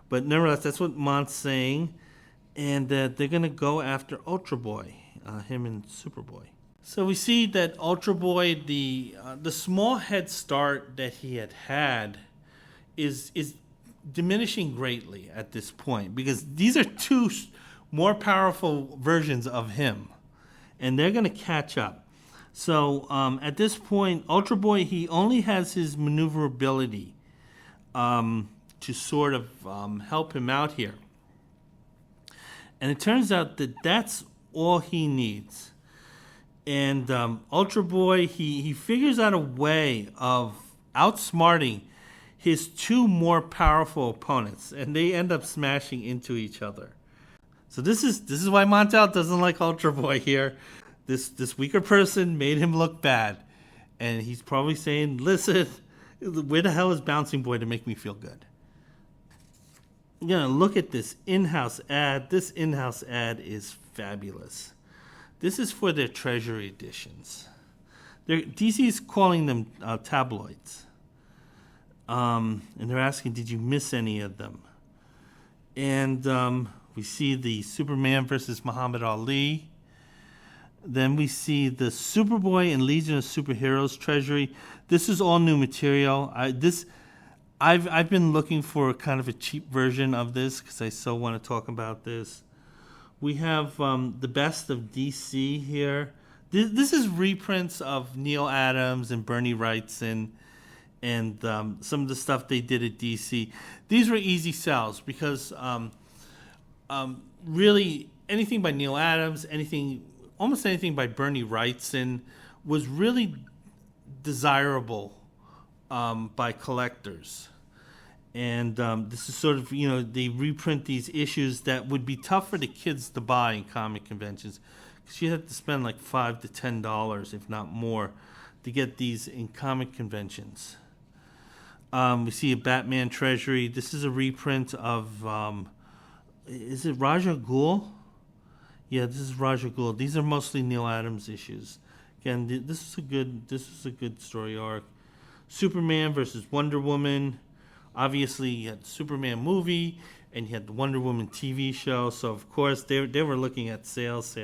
S1: but nevertheless, that's what Mont's saying, and they're gonna go after Ultra Boy, him and Superboy. So we see that Ultra Boy, the small head start that he had is diminishing greatly at this point because these are 2 more powerful versions of him, and they're gonna catch up. So at this point, Ultra Boy, he only has his maneuverability to sort of help him out here. And it turns out that that's all he needs. And Ultra Boy, he figures out a way of outsmarting his 2 more powerful opponents, and they end up smashing into each other. So this is why Montel doesn't like Ultra Boy here. This weaker person made him look bad, and he's probably saying, "Listen, where the hell is Bouncing Boy to make me feel good?" You're gonna look at this in-house ad. This in-house ad is fabulous. This is for their Treasury editions. DC's calling them tabloids, and they're asking, "Did you miss any of them?" And we see the Superman versus Muhammad Ali. Then we see the Superboy and Legion of Superheroes Treasury. This is all new material. I've been looking for kind of a cheap version of this because I so want to talk about this. We have the Best of DC here. This is reprints of Neil Adams and Bernie Wrightson and some of the stuff they did at DC. These were easy sells because really anything by Neil Adams, almost anything by Bernie Wrightson was really desirable by collectors. And this is sort of, they reprint these issues that would be tough for the kids to buy in comic conventions because you have to spend like $5 to $10, if not more, to get these in comic conventions. We see a Batman Treasury. This is a reprint of, is it Raja Ghul? Yeah, this is Raja Ghul. These are mostly Neil Adams issues. Again, this is a good story arc. Superman versus Wonder Woman. Obviously, you had the Superman movie, and you had the Wonder Woman TV show. So of course they were looking at sales.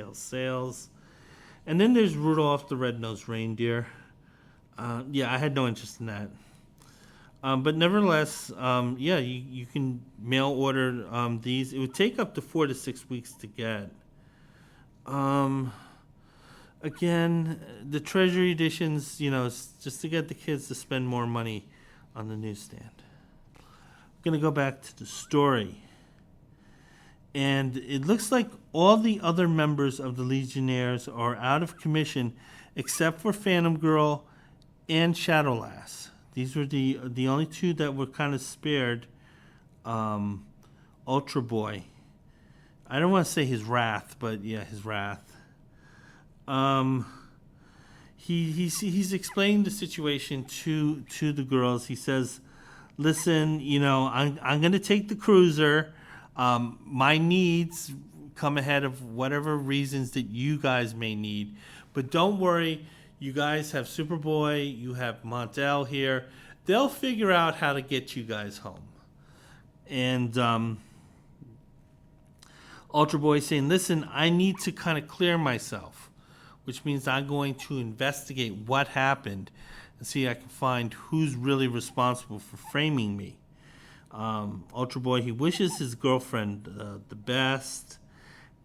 S1: And then there's Rudolph the Red-Nosed Reindeer. Yeah, I had no interest in that. But nevertheless, yeah, you can mail order these. It would take up to 4 to 6 weeks to get. Again, the Treasury editions, it's just to get the kids to spend more money on the newsstand. I'm going to go back to the story. And it looks like all the other members of the Legionnaires are out of commission except for Phantom Girl and Shadowlass. These were the only two that were kind of spared. Ultra Boy. I don't want to say his wrath, but yeah, his wrath. He's explained the situation to the girls. He says, "Listen, I'm going to take the cruiser. My needs come ahead of whatever reasons that you guys may need, but don't worry. You guys have Superboy. You have Montel here. They'll figure out how to get you guys home." And Ultra Boy saying, "Listen, I need to kind of clear myself, which means I'm going to investigate what happened and see if I can find who's really responsible for framing me." Ultra Boy, he wishes his girlfriend the best,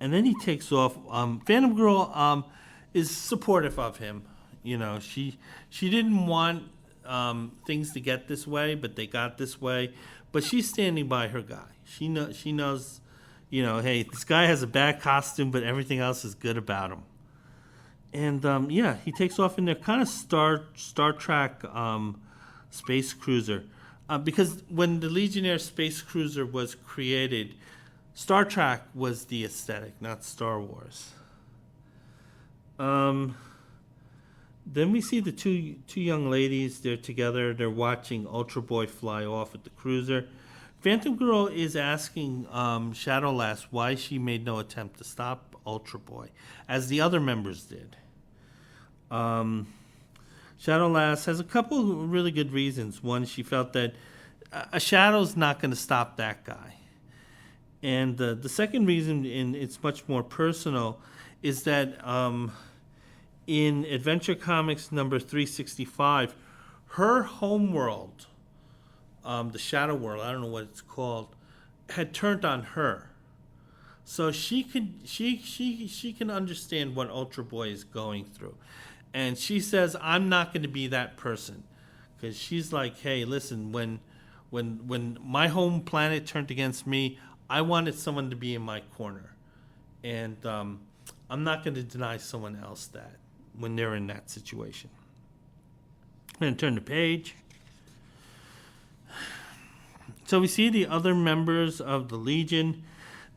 S1: and then he takes off. Phantom Girl is supportive of him. She didn't want things to get this way, but they got this way. But she's standing by her guy. She knows, hey, this guy has a bad costume, but everything else is good about him. And yeah, he takes off in their kind of Star Trek space cruiser. Because when the Legionnaire space cruiser was created, Star Trek was the aesthetic, not Star Wars. Then we see the two young ladies. They're together. They're watching Ultra Boy fly off at the cruiser. Phantom Girl is asking Shadowlass why she made no attempt to stop Ultra Boy, as the other members did. Shadowlass has a couple of really good reasons. One, she felt that a shadow's not going to stop that guy. And the second reason, and it's much more personal, is that in Adventure Comics number 365, her homeworld, the Shadow World, I don't know what it's called, had turned on her. So she can understand what Ultra Boy is going through. And she says, I'm not going to be that person. Because she's like, hey, listen, when my home planet turned against me, I wanted someone to be in my corner. And I'm not going to deny someone else that when they're in that situation. I'm going to turn the page. So we see the other members of the Legion.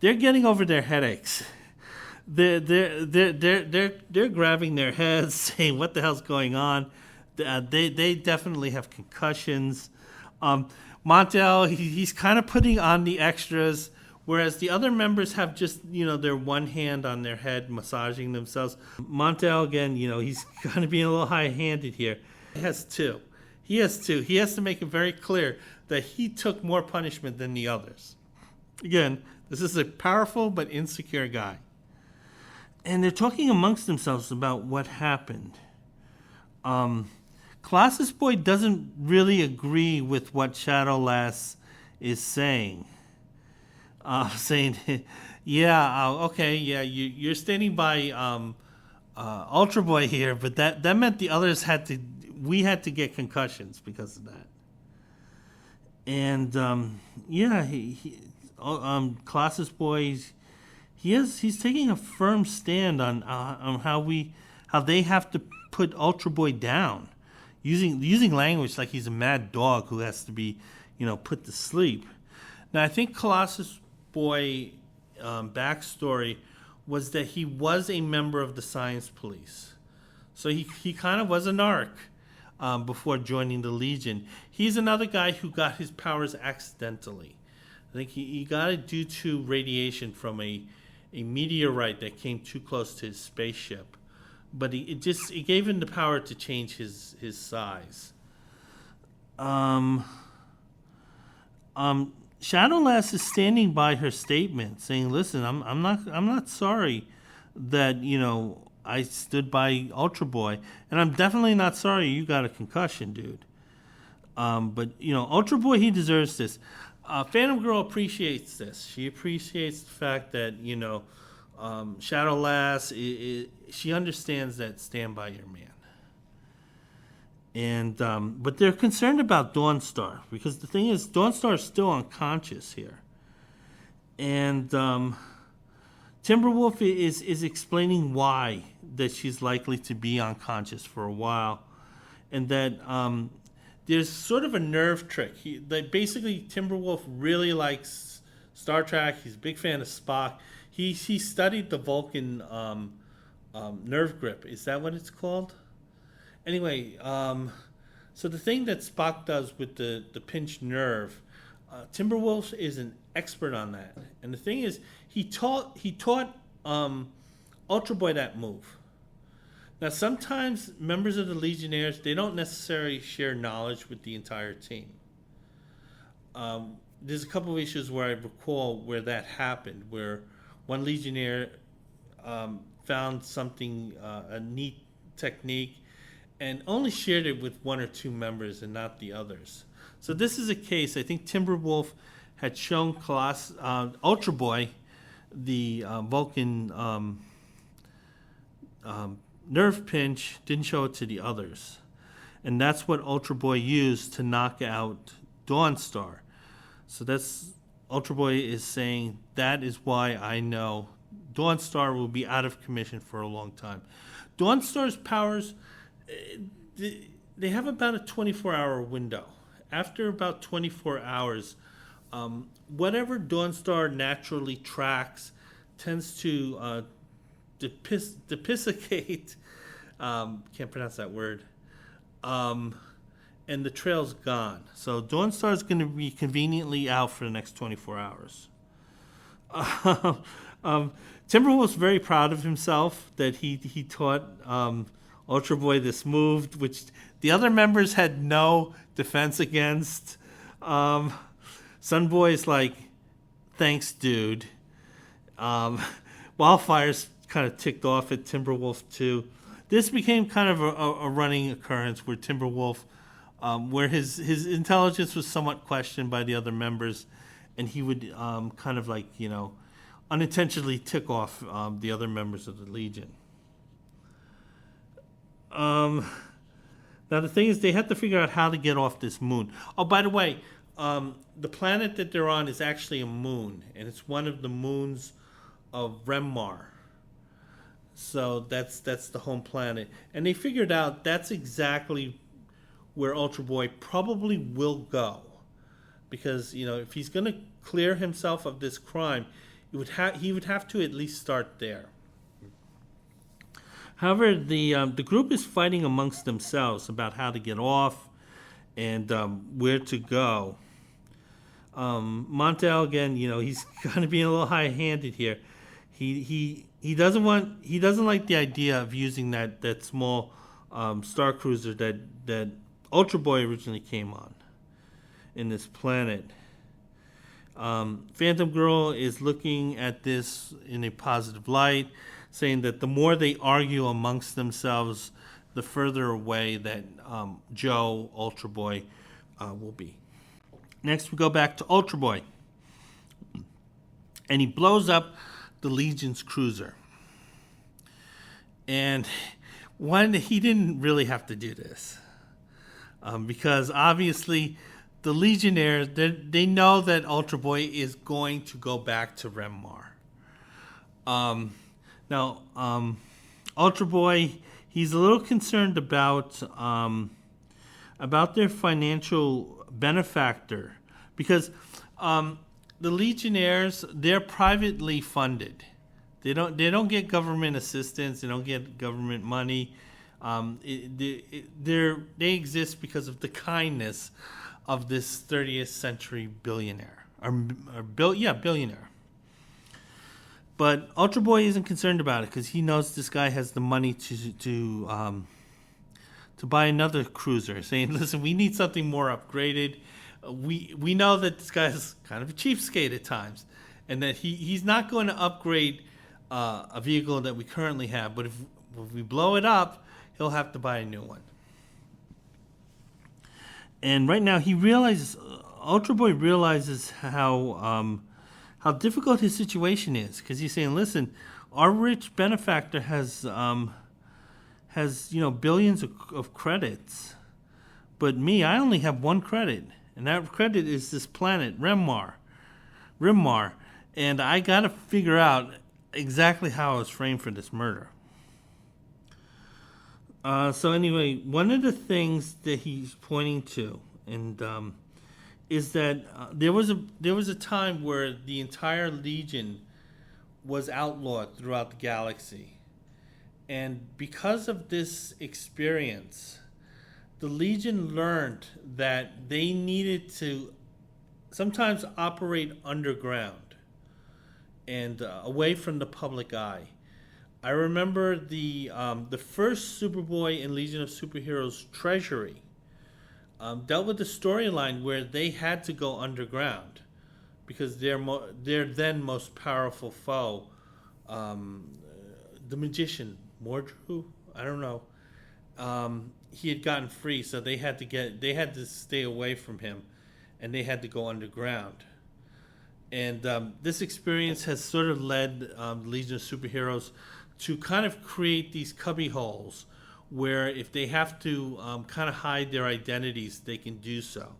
S1: They're getting over their headaches. They're grabbing their heads, saying, "What the hell's going on?" They definitely have concussions. Montel, he's kind of putting on the extras, whereas the other members have just their one hand on their head, massaging themselves. Montel, again, he's kind of being a little high-handed here. He has two. He has to make it very clear that he took more punishment than the others. Again, this is a powerful but insecure guy. And they're talking amongst themselves about what happened. Colossus Boy doesn't really agree with what Shadowlass is saying. Saying, yeah, okay, yeah, you're standing by Ultra Boy here, but that meant the others we had to get concussions because of that. And yeah, Colossus Boy, he's taking a firm stand on how they have to put Ultra Boy down, using language like he's a mad dog who has to be put to sleep. Now I think Colossus Boy backstory was that he was a member of the Science Police, so he kind of was a narc before joining the Legion. He's another guy who got his powers accidentally. I think he got it due to radiation from a meteorite that came too close to his spaceship, but it gave him the power to change his size. Shadowlass is standing by her statement, saying, "Listen, I'm not sorry that I stood by Ultra Boy, and I'm definitely not sorry you got a concussion, dude. But Ultra Boy, he deserves this." Phantom Girl appreciates this. She appreciates the fact that Shadowlass. She understands that stand by your man. And but they're concerned about Dawnstar, because the thing is, Dawnstar is still unconscious here, and Timberwolf is explaining why that she's likely to be unconscious for a while, and that there's sort of a nerve trick. Basically Timberwolf really likes Star Trek. He's a big fan of Spock. He studied the Vulcan nerve grip. Is that what it's called? Anyway, so the thing that Spock does with the pinched nerve, Timberwolf is an expert on that. And the thing is, he taught Ultra Boy that move. Now, sometimes members of the Legionnaires, they don't necessarily share knowledge with the entire team. There's a couple of issues where I recall where that happened, where one Legionnaire found something, a neat technique, and only shared it with one or two members and not the others. So this is a case. I think Timberwolf had shown Ultra Boy the Vulcan nerve pinch, didn't show it to the others. And that's what Ultra Boy used to knock out Dawnstar. So that's Ultra Boy is saying, that is why I know Dawnstar will be out of commission for a long time. Dawnstar's powers, they have about a 24-hour window. After about 24 hours, whatever Dawnstar naturally tracks tends to deprecate, can't pronounce that word, and the trail's gone. So Dawnstar is going to be conveniently out for the next 24 hours. Timberwolf's very proud of himself that he taught Ultra Boy this move, which the other members had no defense against. Sunboy's like, "Thanks, dude." Wildfire's kind of ticked off at Timberwolf too. This became kind of a running occurrence where Timberwolf, where his intelligence was somewhat questioned by the other members, and he would kind of like unintentionally tick off the other members of the Legion. Now the thing is, they had to figure out how to get off this moon. Oh, by the way, the planet that they're on is actually a moon, and it's one of the moons of Remmar. So that's the home planet, and they figured out that's exactly where Ultra Boy probably will go, because if he's going to clear himself of this crime, he would have to at least start there. However, the group is fighting amongst themselves about how to get off and where to go. Montel, again, he's kind of being a little high-handed here. He doesn't like the idea of using that small star cruiser that Ultra Boy originally came on in this planet. Phantom Girl is looking at this in a positive light, saying that the more they argue amongst themselves, the further away that Joe, Ultra Boy, will be. Next, we go back to Ultra Boy. And he blows up the Legion's cruiser. And he didn't really have to do this. Because obviously the Legionnaires, they know that Ultra Boy is going to go back to Remmar. Now, Ultra Boy, he's a little concerned about their financial benefactor, because the Legionnaires, they're privately funded. They don't get government assistance. They don't get government money. They exist because of the kindness of this 30th century billionaire, billionaire. But Ultra Boy isn't concerned about it because he knows this guy has the money to buy another cruiser, saying, "Listen, we need something more upgraded. we know that this guy's kind of a cheapskate at times, and that he's not going to upgrade a vehicle that we currently have. But if we blow it up, he'll have to buy a new one. And right now, Ultra Boy realizes how difficult his situation is, because he's saying, "Listen, our rich benefactor has billions of credits, but me, I only have one credit, and that credit is this planet Rimmar, and I gotta figure out exactly how I was framed for this murder." So anyway, one of the things that he's pointing to, and is that there was a time where the entire Legion was outlawed throughout the galaxy, and because of this experience, the Legion learned that they needed to sometimes operate underground and away from the public eye. I remember the first Superboy and Legion of Superheroes Treasury dealt with the storyline where they had to go underground because their then most powerful foe, the magician Mordru, I don't know, he had gotten free, so they had to stay away from him, and they had to go underground. And this experience has sort of led the Legion of Superheroes to kind of create these cubby holes where if they have to kind of hide their identities, they can do so.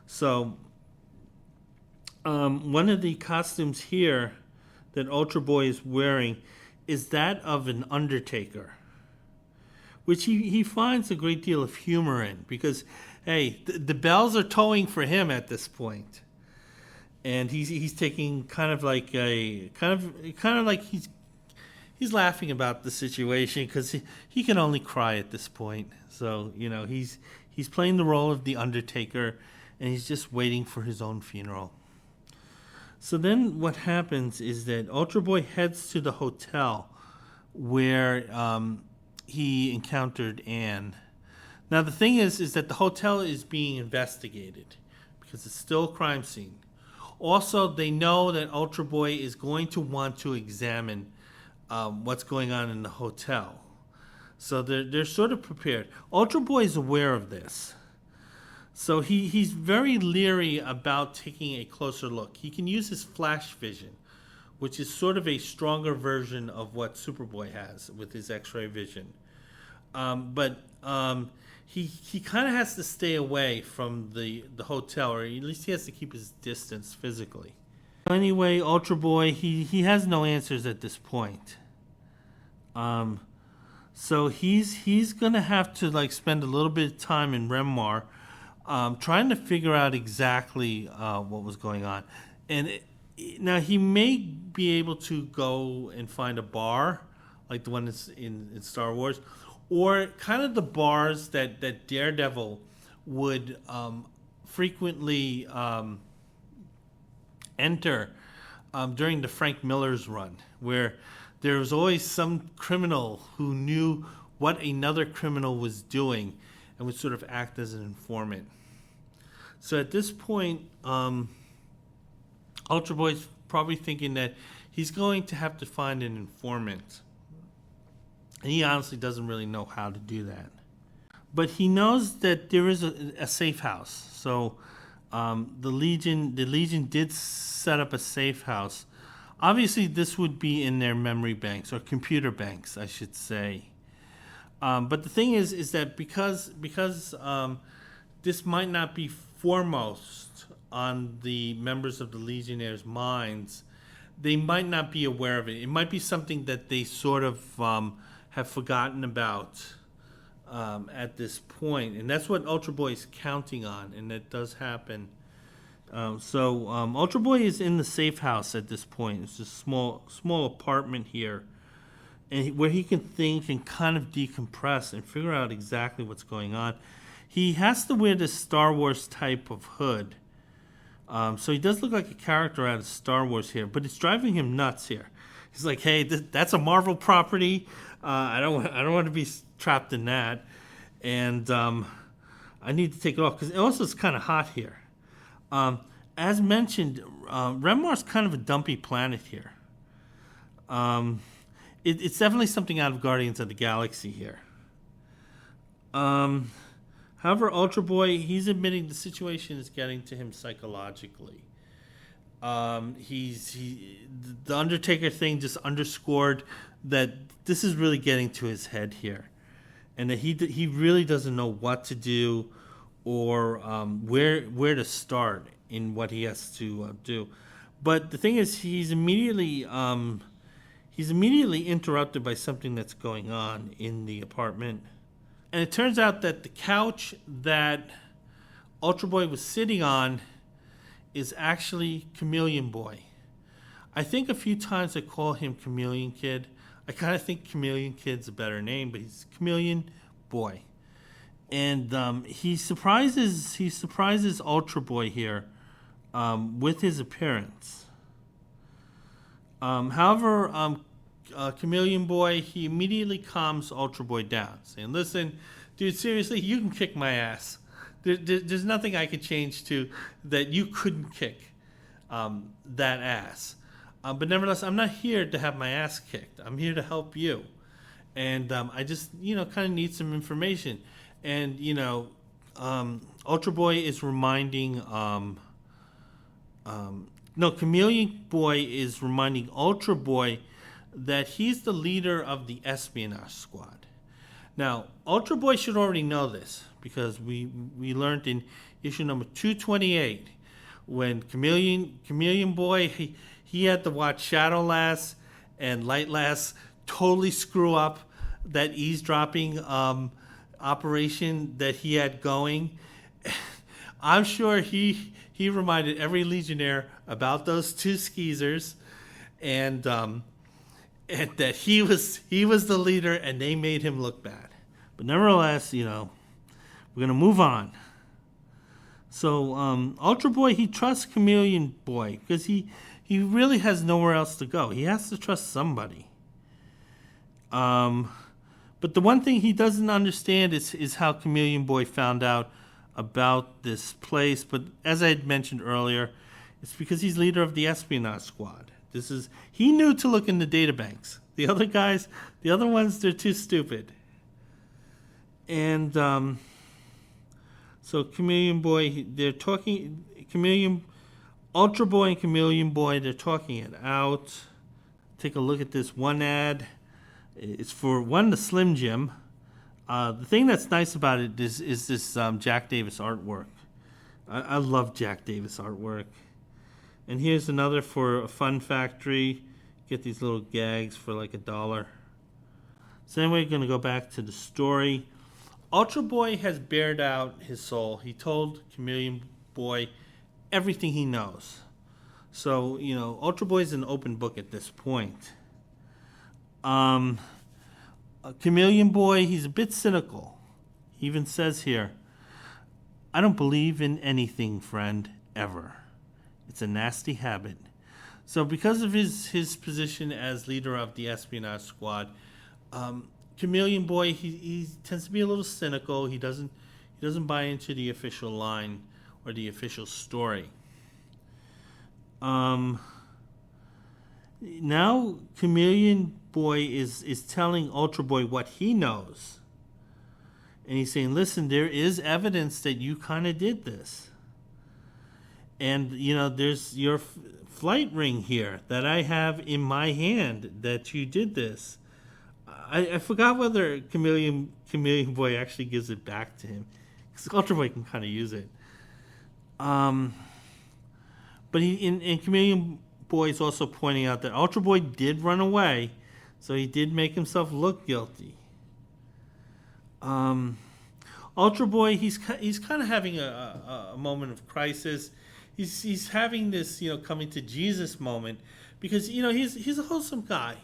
S1: So one of the costumes here that Ultra Boy is wearing is that of an undertaker, which he finds a great deal of humor in, because, hey, the bells are tolling for him at this point. And he's taking kind of like he's laughing about the situation, because he can only cry at this point. So, he's playing the role of the Undertaker, and he's just waiting for his own funeral. So then what happens is that Ultra Boy heads to the hotel where he encountered Anne. Now the thing is that the hotel is being investigated because it's still a crime scene. Also, they know that Ultra Boy is going to want to examine what's going on in the hotel. So they're sort of prepared. Ultra Boy is aware of this. So he's very leery about taking a closer look. He can use his flash vision, which is sort of a stronger version of what Superboy has with his X-ray vision. But he kind of has to stay away from the hotel, or at least he has to keep his distance physically. Anyway, Ultra Boy, he has no answers at this point. So he's gonna have to spend a little bit of time in Remmar, trying to figure out exactly what was going on. And now he may be able to go and find a bar like the one that's in Star Wars, or kind of the bars that Daredevil would frequently enter during the Frank Miller's run, where there was always some criminal who knew what another criminal was doing and would sort of act as an informant. So at this point, Ultra Boy's probably thinking that he's going to have to find an informant. And he honestly doesn't really know how to do that. But he knows that there is a safe house. So the Legion did set up a safe house. Obviously, this would be in their memory banks, or computer banks, I should say. But the thing is that because this might not be foremost on the members of the Legionnaires' minds, they might not be aware of it. It might be something that they sort of have forgotten about at this point, and that's what Ultra Boy is counting on, and that does happen. So Ultra Boy is in the safe house at this point. It's a small apartment here, and where he can think and kind of decompress and figure out exactly what's going on. He has to wear this Star Wars type of hood, so he does look like a character out of Star Wars here, but it's driving him nuts here. He's like, "Hey, that's a Marvel property. I don't want to be trapped in that, and I need to take it off because also it's kind of hot here." As mentioned, Remmar's kind of a dumpy planet here. It's definitely something out of Guardians of the Galaxy here. However, Ultra Boy, he's admitting the situation is getting to him psychologically. The Undertaker thing just underscored that this is really getting to his head here, and that he really doesn't know what to do or where to start in what he has to do. But the thing is, he's immediately interrupted by something that's going on in the apartment. And it turns out that the couch that Ultra Boy was sitting on is actually Chameleon Boy. I think a few times I call him Chameleon Kid. I kind of think Chameleon Kid's a better name, but he's Chameleon Boy. And he surprises Ultra Boy here with his appearance. However, Chameleon Boy, he immediately calms Ultra Boy down, saying, "Listen, dude, seriously, you can kick my ass. There's nothing I could change to that you couldn't kick that ass. But nevertheless, I'm not here to have my ass kicked. I'm here to help you. And I just, kind of need some information." And, Ultra Boy is reminding... Chameleon Boy is reminding Ultra Boy that he's the leader of the espionage squad. Now, Ultra Boy should already know this, because we learned in issue number 228 when Chameleon Boy he had to watch Shadow Lass and Light Lass totally screw up that eavesdropping operation that he had going. I'm sure he reminded every Legionnaire about those two skeezers, and that he was the leader, and they made him look bad. But nevertheless, we're gonna move on. So Ultra Boy, he trusts Chameleon Boy because he really has nowhere else to go. He has to trust somebody. But the one thing he doesn't understand is how Chameleon Boy found out about this place. But as I had mentioned earlier, it's because he's leader of the espionage squad. He knew to look in the databanks. The other guys, the other ones, they're too stupid. And so Chameleon Boy, they're talking. Ultra Boy and Chameleon Boy, they're talking it out. Take a look at this one ad. It's for the Slim Jim. The thing that's nice about it is this Jack Davis artwork. I love Jack Davis artwork. And here's another for a Fun Factory. Get these little gags for like $1. So anyway, we're going to go back to the story. Ultra Boy has bared out his soul. He told Chameleon Boy everything he knows. So, Ultra Boy's an open book at this point. Chameleon Boy, he's a bit cynical. He even says here, "I don't believe in anything, friend, ever. It's a nasty habit." So because of his position as leader of the espionage squad, Chameleon Boy, he tends to be a little cynical. He doesn't buy into the official line or the official story. Now Chameleon Boy is telling Ultra Boy what he knows. And he's saying, "Listen, there is evidence that you kind of did this. And, there's your flight ring here that I have in my hand that you did this." I forgot whether Chameleon Boy actually gives it back to him, because Ultra Boy can kind of use it. But Chameleon Boy is also pointing out that Ultra Boy did run away, so he did make himself look guilty. Ultra Boy, he's kind of having a moment of crisis. He's having this coming to Jesus moment, because he's a wholesome guy,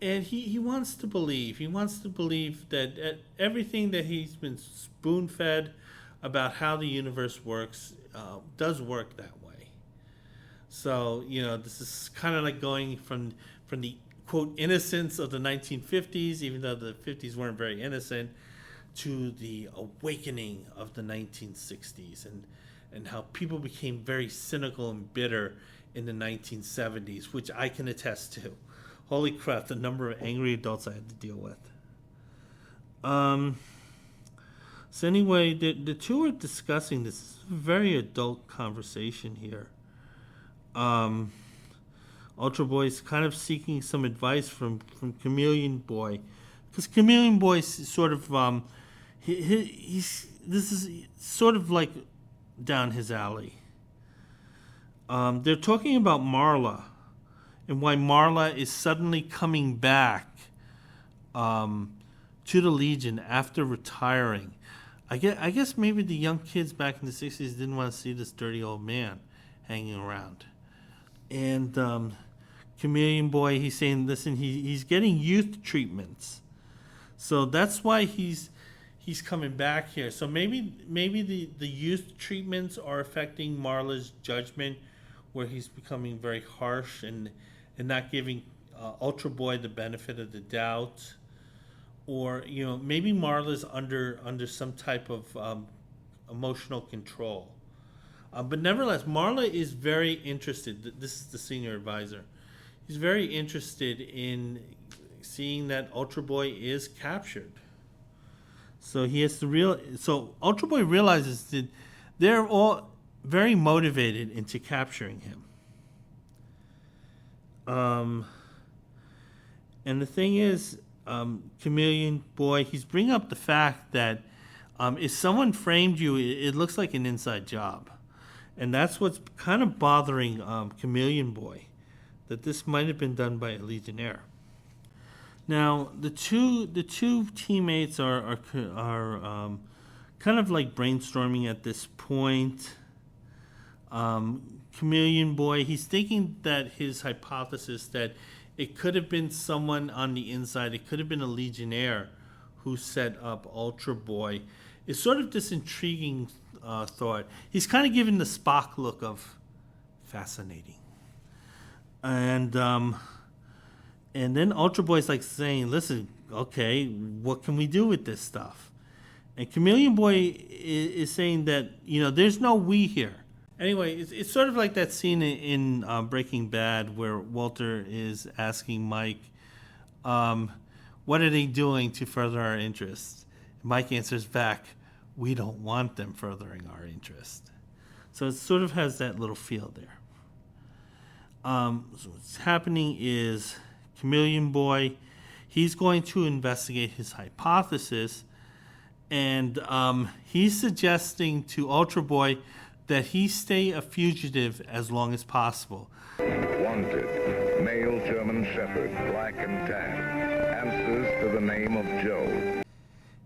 S1: and he wants to believe. He wants to believe that everything that he's been spoon fed about how the universe works does work that way. So this is kind of like going from the quote innocence of the 1950s, even though the 50s weren't very innocent, to the awakening of the 1960s, and how people became very cynical and bitter in the 1970s, which I can attest to. Holy crap, the number of angry adults I had to deal with. So anyway, the two are discussing this very adult conversation here. Ultra Boy's kind of seeking some advice from Chameleon Boy, because Chameleon Boy's sort of this is sort of like down his alley. They're talking about Marla and why Marla is suddenly coming back to the Legion after retiring. I guess maybe the young kids back in the 60s didn't want to see this dirty old man hanging around. And Chameleon Boy, he's saying, listen, he's getting youth treatments. So that's why he's coming back here. So maybe the youth treatments are affecting Marla's judgment, where he's becoming very harsh and not giving Ultra Boy the benefit of the doubt. Or, maybe Marla's under some type of emotional control. But nevertheless, Marla is very interested. This is the senior advisor. He's very interested in seeing that Ultra Boy is captured. So he has to So Ultra Boy realizes that they're all very motivated into capturing him. And the thing is, Chameleon Boy, he's bringing up the fact that if someone framed you, it looks like an inside job. And that's what's kind of bothering Chameleon Boy, that this might have been done by a Legionnaire. Now, the two teammates are kind of like brainstorming at this point. Chameleon Boy, he's thinking that his hypothesis that it could have been someone on the inside, it could have been a Legionnaire who set up Ultra Boy, is sort of this intriguing thought. He's kind of giving the Spock look of fascinating. And then Ultra Boy's like saying, listen, okay, what can we do with this stuff? And Chameleon Boy is saying that, there's no we here. Anyway, it's sort of like that scene in Breaking Bad where Walter is asking Mike, what are they doing to further our interests? Mike answers back, we don't want them furthering our interest. So it sort of has that little feel there. So what's happening is Chameleon Boy, he's going to investigate his hypothesis, and he's suggesting to Ultra Boy that he stay a fugitive as long as possible.
S8: Wanted, male German Shepherd, black and tan, answers to the name of Joe.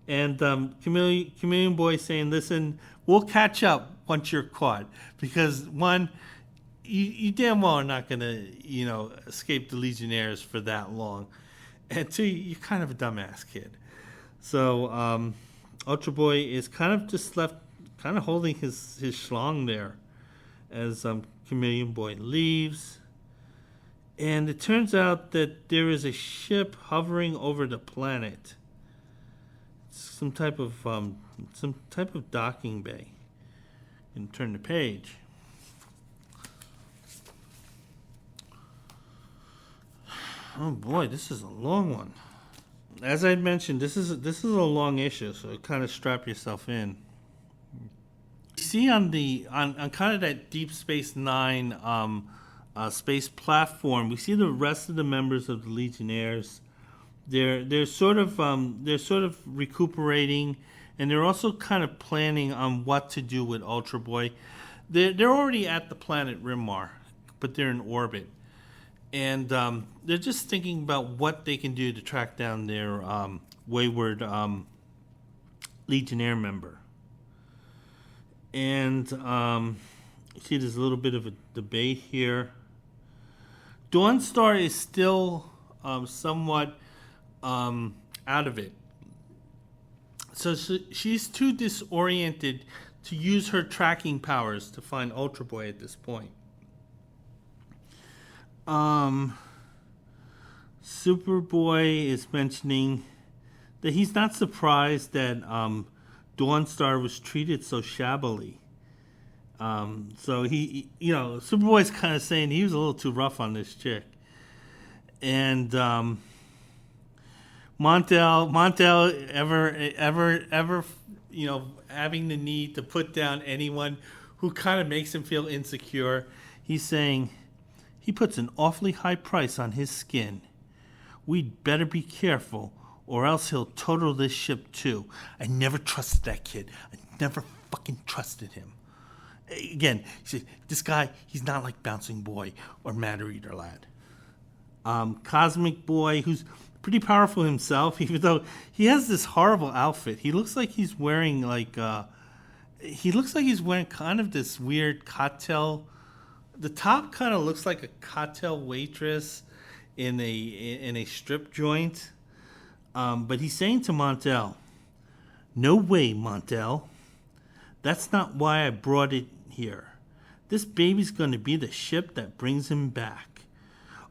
S1: And Chameleon Boy saying, listen, we'll catch up once you're caught, because one, you damn well are not going to, escape the Legionnaires for that long. And two, you're kind of a dumbass kid. So Ultra Boy is kind of just left, kind of holding his schlong there as Chameleon Boy leaves. And it turns out that there is a ship hovering over the planet. Some type of docking bay. You can turn the page. Oh boy, this is a long one. As I mentioned, this is a long issue, so kind of strap yourself in. You see on kind of that Deep Space Nine space platform, we see the rest of the members of the Legionnaires. They're sort of recuperating, and they're also kind of planning on what to do with Ultra Boy. They're already at the planet Rimar, but they're in orbit, and they're just thinking about what they can do to track down their wayward Legionnaire member. And you see there's a little bit of a debate here. Dawnstar is still somewhat out of it. So she's too disoriented to use her tracking powers to find Ultra Boy at this point. Superboy is mentioning that he's not surprised that Dawnstar was treated so shabbily. So Superboy's kind of saying he was a little too rough on this chick. And Montel ever, having the need to put down anyone who kind of makes him feel insecure. He's saying he puts an awfully high price on his skin. We'd better be careful, or else he'll total this ship too. I never trusted that kid. I never fucking trusted him. Again, he said, this guy, he's not like Bouncing Boy or Matter Eater Lad. Cosmic Boy, who's pretty powerful himself, even though he has this horrible outfit. He looks like he's wearing kind of this weird cocktail. The top kind of looks like a cocktail waitress in a strip joint. But he's saying to Montel, "No way, Montel. That's not why I brought it here. This baby's going to be the ship that brings him back."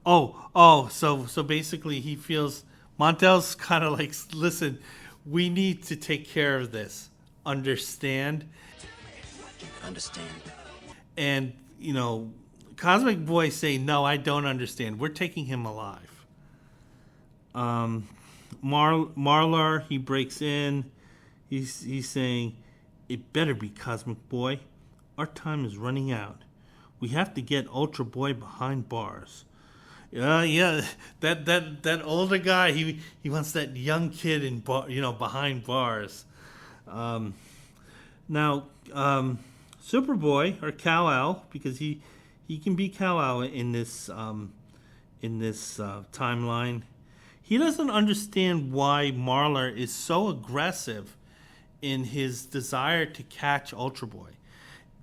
S1: So basically he feels Montel's kind of like, listen, we need to take care of this. Understand?
S2: Understand.
S1: And, Cosmic Boy say, no, I don't understand. We're taking him alive. Marlar, he breaks in. He's saying, it better be Cosmic Boy. Our time is running out. We have to get Ultra Boy behind bars. That older guy, he wants that young kid behind bars. Now, Superboy or Kal-El, because he can be Kal-El in this timeline. He doesn't understand why Marlar is so aggressive in his desire to catch Ultra Boy.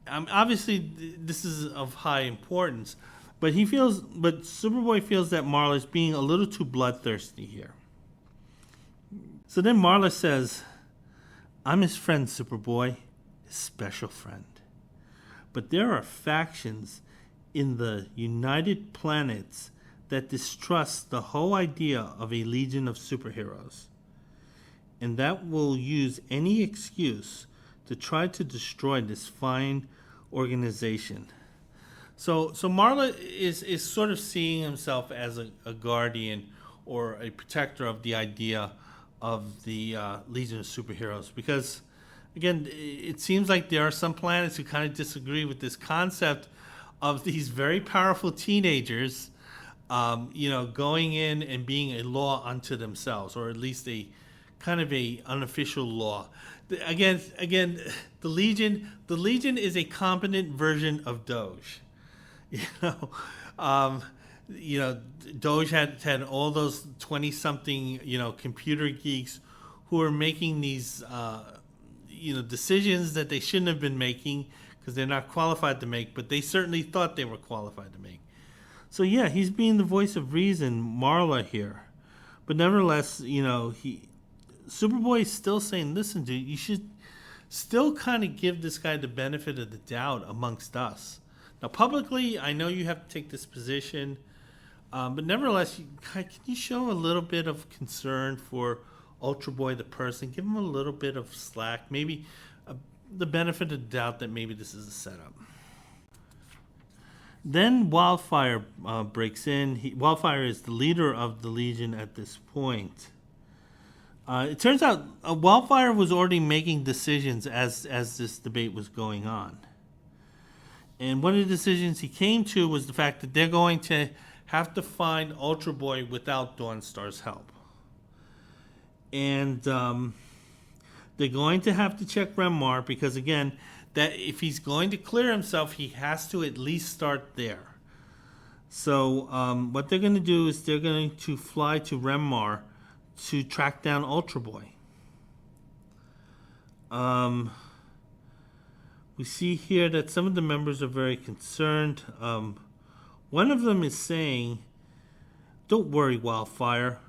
S1: Obviously, this is of high importance, but Superboy feels that Marlar's being a little too bloodthirsty here. So then Marlar says, "I'm his friend, Superboy, his special friend. But there are factions in the United Planets that distrust the whole idea of a legion of superheroes, and that will use any excuse to try to destroy this fine organization." So Marla is sort of seeing himself as a guardian or a protector of the idea of the Legion of Superheroes, because, again, it seems like there are some planets who kind of disagree with this concept of these very powerful teenagers, going in and being a law unto themselves, or at least a kind of a unofficial law. Again, the Legion is a competent version of Doge. Doge had all those 20-something, computer geeks who are making these, decisions that they shouldn't have been making because they're not qualified to make, but they certainly thought they were qualified to make. So yeah, he's being the voice of reason, Marla here, but nevertheless, Superboy is still saying, listen, dude, you should still kind of give this guy the benefit of the doubt amongst us. Now, publicly, I know you have to take this position, but nevertheless, can you show a little bit of concern for Ultra Boy the person? Give him a little bit of slack, maybe the benefit of the doubt that maybe this is a setup. Then Wildfire breaks in. Wildfire is the leader of the Legion at this point. It turns out Wildfire was already making decisions as this debate was going on. And one of the decisions he came to was the fact that they're going to have to find Ultra Boy without Dawnstar's help. And they're going to have to check Renmar because, again, that if he's going to clear himself, he has to at least start there. So what they're going to do is they're going to fly to Renmar to track down Ultra Boy. We see here that some of the members are very concerned. One of them is saying, "Don't worry, Wildfire.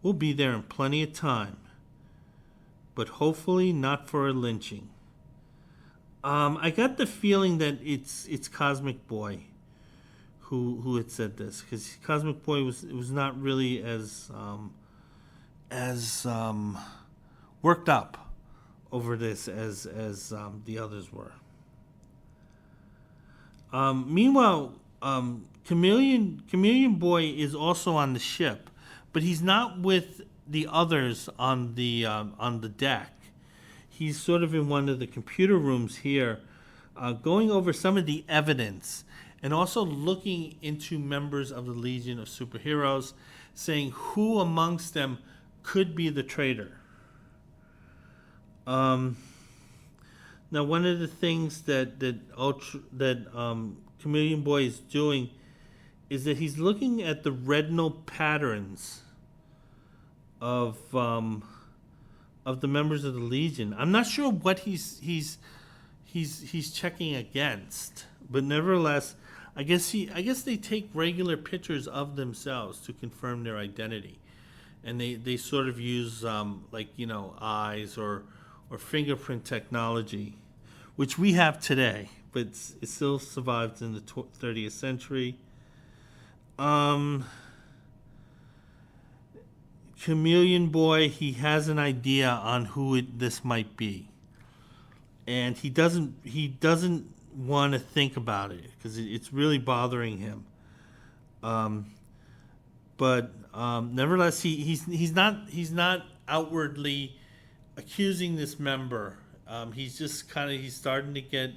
S1: We'll be there in plenty of time. But hopefully not for a lynching." I got the feeling that it's Cosmic Boy who had said this, because Cosmic Boy was not really as worked up over this as the others were. Meanwhile, Chameleon Boy is also on the ship, but he's not with the others on the deck. He's sort of in one of the computer rooms here, going over some of the evidence and also looking into members of the Legion of Superheroes, saying who amongst them could be the traitor. Now, one of the things that Chameleon Boy is doing is that he's looking at the retinal patterns of the members of the Legion. I'm not sure what he's checking against, but nevertheless, I guess they take regular pictures of themselves to confirm their identity, and they sort of use eyes or fingerprint technology, which we have today, but it still survived in the 30th century. Chameleon Boy, he has an idea on who this might be, and he doesn't want to think about it because it's really bothering him. But nevertheless, he's not outwardly accusing this member. He's just he's starting to get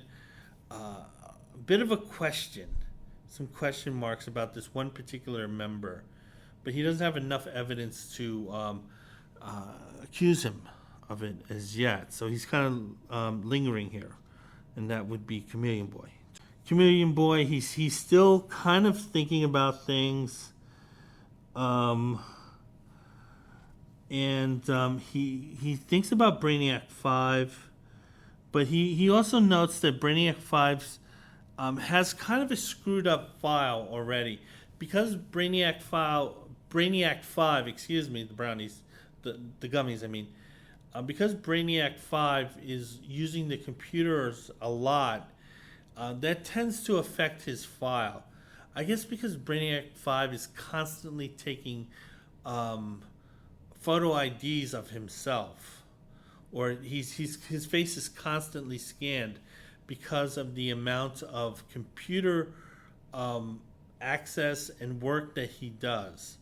S1: a bit of a some question marks about this one particular member, but he doesn't have enough evidence to accuse him of it as yet. So he's kind of lingering here, and that would be Chameleon Boy. Chameleon Boy, he's still kind of thinking about things, and he thinks about Brainiac 5, but he also notes that Brainiac 5 has kind of a screwed up file already, because Brainiac 5, the brownies, the gummies, I mean, because Brainiac 5 is using the computers a lot, that tends to affect his file. I guess because Brainiac 5 is constantly taking photo IDs of himself, or his face is constantly scanned because of the amount of computer access and work that he does.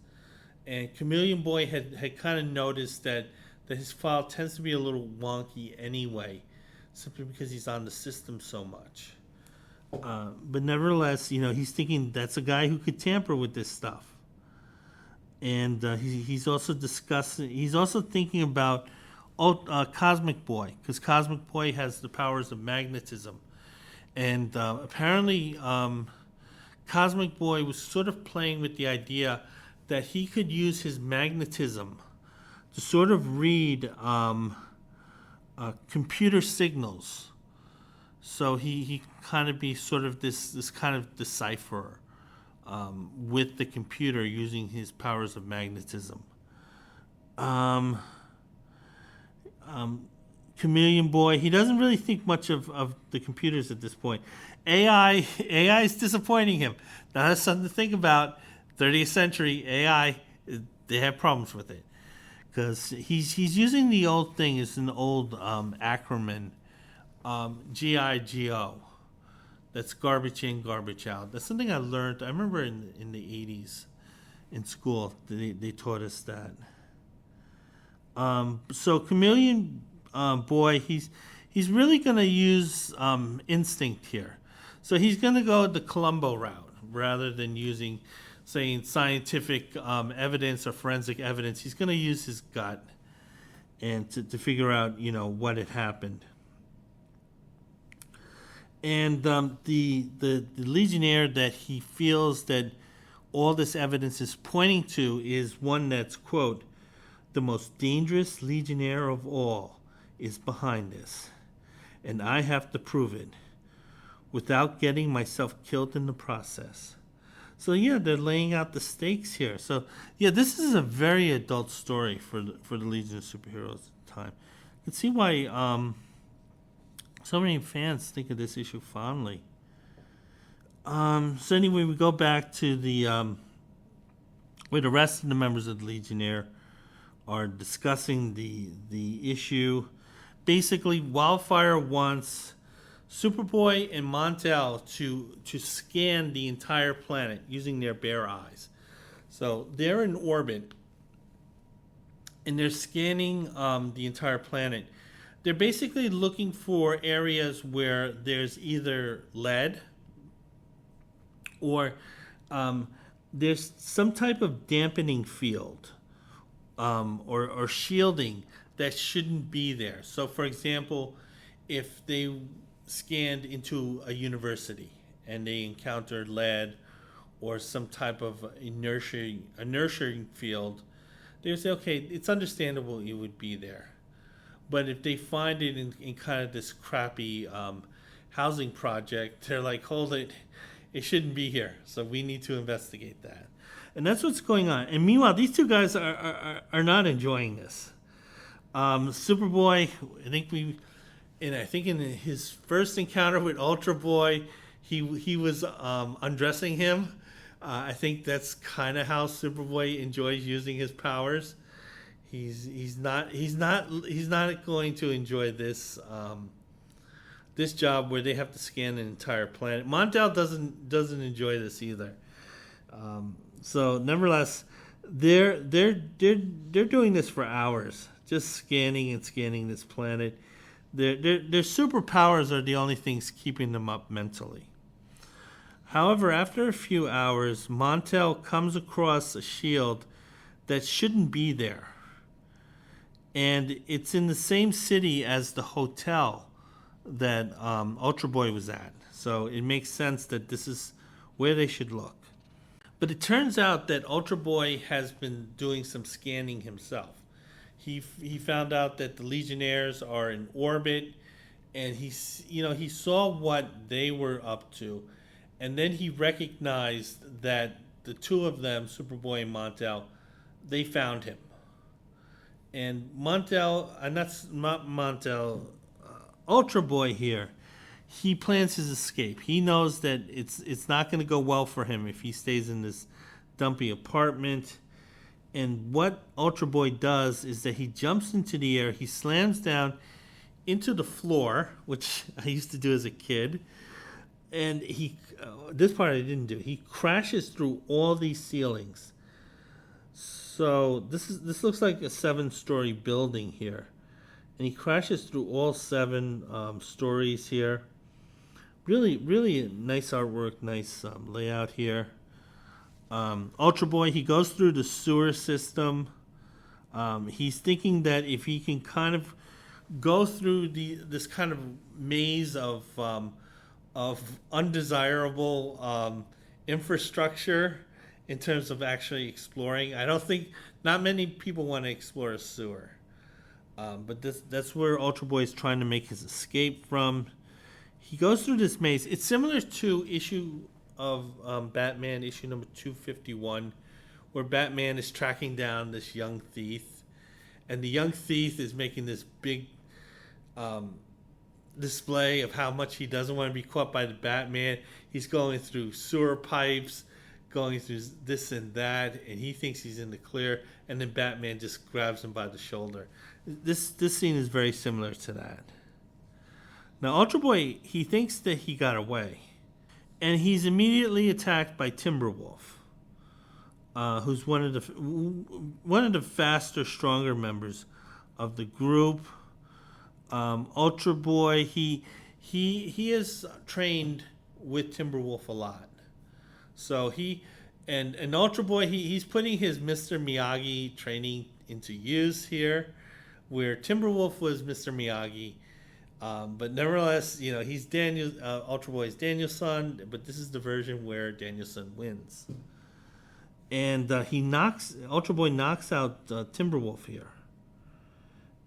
S1: And Chameleon Boy had kind of noticed that his file tends to be a little wonky anyway, simply because he's on the system so much. But nevertheless, he's thinking that's a guy who could tamper with this stuff. And he's also thinking about Cosmic Boy, because Cosmic Boy has the powers of magnetism. And apparently Cosmic Boy was sort of playing with the idea that he could use his magnetism to sort of read computer signals. So he kind of be sort of this kind of decipherer with the computer using his powers of magnetism. Chameleon Boy, he doesn't really think much of the computers at this point. AI is disappointing him. Now that's something to think about. 30th century AI, they have problems with it, because he's using the old thing. It's an old acronym, GIGO. That's garbage in, garbage out. That's something I learned. I remember in the 80s in school they taught us that. So Chameleon Boy, he's really going to use instinct here. So he's going to go the Columbo route rather than saying scientific evidence or forensic evidence. He's going to use his gut and to figure out what had happened. And the Legionnaire that he feels that all this evidence is pointing to is one that's, quote, "The most dangerous Legionnaire of all is behind this, and I have to prove it without getting myself killed in the process." So yeah, they're laying out the stakes here. So yeah, this is a very adult story for the Legion of Superheroes at the time. You can see why so many fans think of this issue fondly. So anyway, we go back to where the rest of the members of the Legionnaire are discussing the issue. Basically, Wildfire wants Superboy and Montel to scan the entire planet using their bare eyes. So they're in orbit, and they're scanning the entire planet. They're basically looking for areas where there's either lead or there's some type of dampening field or shielding that shouldn't be there. So, for example, if they scanned into a university and they encountered lead or some type of inertia field, they would say, okay, it's understandable it would be there. But if they find it in kind of this crappy housing project, they're like, hold it, it shouldn't be here. So we need to investigate that. And that's what's going on. And meanwhile, these two guys are not enjoying this. Superboy, I think in his first encounter with Ultra Boy, he was undressing him. I think that's kind of how Superboy enjoys using his powers. He's not going to enjoy this this job where they have to scan an entire planet. Montel doesn't enjoy this either. So nevertheless, they're doing this for hours, just scanning and scanning this planet. Their superpowers are the only things keeping them up mentally. However, after a few hours, Montel comes across a shield that shouldn't be there. And it's in the same city as the hotel that Ultra Boy was at. So it makes sense that this is where they should look. But it turns out that Ultra Boy has been doing some scanning himself. He found out that the Legionnaires are in orbit, and he saw what they were up to, and then he recognized that the two of them, Superboy and Montel, they found him. And Montel, and that's not Montel, Ultra Boy here, he plans his escape. He knows that it's not going to go well for him if he stays in this dumpy apartment. And what Ultra Boy does is that he jumps into the air, he slams down into the floor, which I used to do as a kid. And this part I didn't do. He crashes through all these ceilings. So this looks like a 7-story building here, and he crashes through all 7 stories here. Really nice artwork, nice layout here. Ultra Boy, he goes through the sewer system. He's thinking that if he can kind of go through this kind of maze of undesirable infrastructure in terms of actually exploring. I don't think, not many people want to explore a sewer. But that's where Ultra Boy is trying to make his escape from. He goes through this maze. It's similar to issue of Batman, issue number 251, where Batman is tracking down this young thief. And the young thief is making this big display of how much he doesn't want to be caught by the Batman. He's going through sewer pipes, going through this and that, and he thinks he's in the clear, and then Batman just grabs him by the shoulder. This scene is very similar to that. Now, Ultra Boy, he thinks that he got away, and he's immediately attacked by Timberwolf, who's one of the faster, stronger members of the group. Ultra Boy, he is trained with Timberwolf a lot. So and Ultra Boy, he's putting his Mr. Miyagi training into use here, where Timberwolf was Mr. Miyagi, but nevertheless, he's Ultra Boy is Danielson, but this is the version where Danielson wins, and Ultra Boy knocks out Timberwolf here,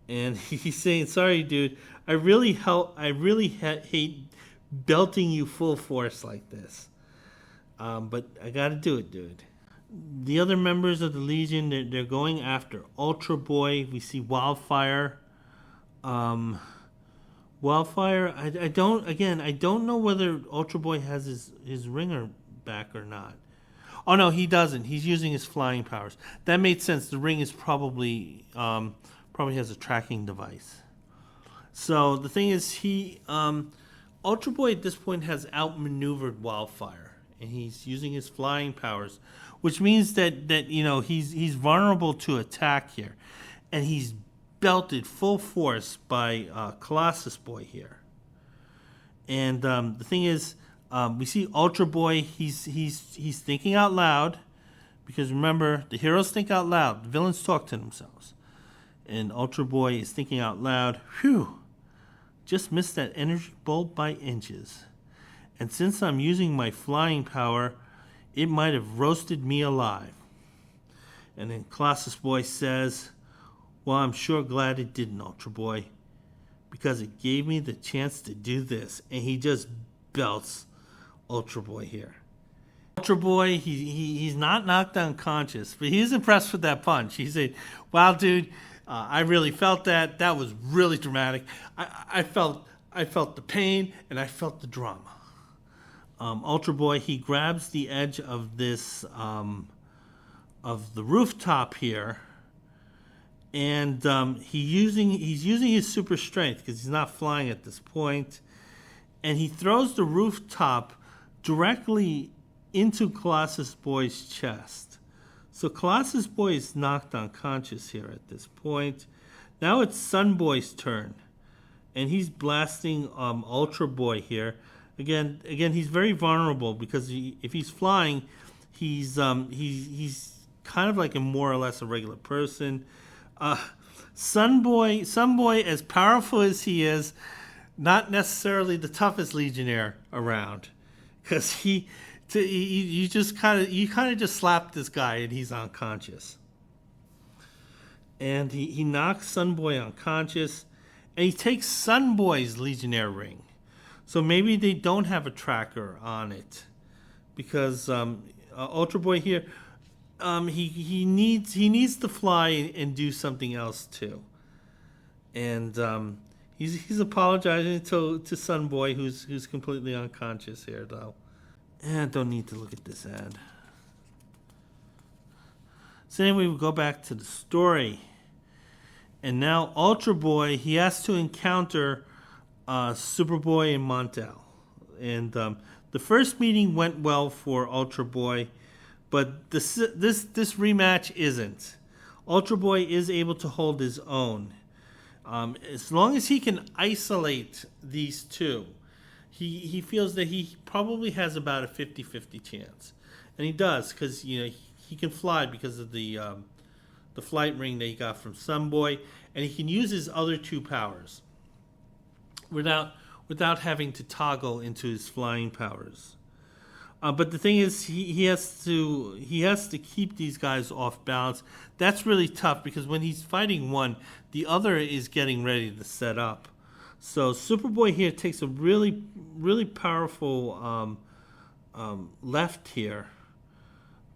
S1: and he's saying, "Sorry, dude, I really hate belting you full force like this." But I gotta do it, dude. The other members of the Legion, they're going after Ultra Boy. We see Wildfire. Wildfire, I don't know whether Ultra Boy has his ringer back or not. Oh no, he doesn't. He's using his flying powers. That made sense. The ring is probably has a tracking device. So the thing is, Ultra Boy at this point has outmaneuvered Wildfire, and he's using his flying powers, which means that he's vulnerable to attack here, and he's belted full force by Colossus Boy here. And the thing is, we see Ultra Boy. He's thinking out loud, because remember, the heroes think out loud. The villains talk to themselves, and Ultra Boy is thinking out loud. Phew. Just missed that energy bolt by inches. And since I'm using my flying power, it might have roasted me alive. And then Colossus Boy says, well, I'm sure glad it didn't, Ultra Boy, because it gave me the chance to do this. And he just belts Ultra Boy here. Ultra Boy, he's not knocked unconscious, but he's impressed with that punch. He said, wow, dude, I really felt that. That was really dramatic. I felt the pain, and I felt the drama. Ultra Boy, he grabs the edge of this of the rooftop here, and he's using his super strength because he's not flying at this point, and he throws the rooftop directly into Colossus Boy's chest. So Colossus Boy is knocked unconscious here at this point. Now it's Sun Boy's turn, and he's blasting Ultra Boy here. Again, he's very vulnerable because if he's flying, he's kind of like more or less a regular person. Sun Boy, as powerful as he is, not necessarily the toughest Legionnaire around, because you kind of just slap this guy and he's unconscious. And he knocks Sun Boy unconscious, and he takes Sun Boy's Legionnaire ring. So maybe they don't have a tracker on it, because Ultra Boy here, he needs to fly and do something else too. And he's apologizing to Sun Boy, who's completely unconscious here though. And I don't need to look at this ad. So anyway, we go back to the story. And now Ultra Boy, he has to encounter Superboy and Montel. And the first meeting went well for Ultra Boy, but this rematch isn't. Ultra Boy is able to hold his own. As long as he can isolate these two, he feels that he probably has about a 50-50 chance. And he does, because he can fly because of the flight ring that he got from Sunboy, and he can use his other two powers without having to toggle into his flying powers. But the thing is, he has to keep these guys off balance. That's really tough, because when he's fighting one, the other is getting ready to set up. So Superboy here takes a really, really powerful left here.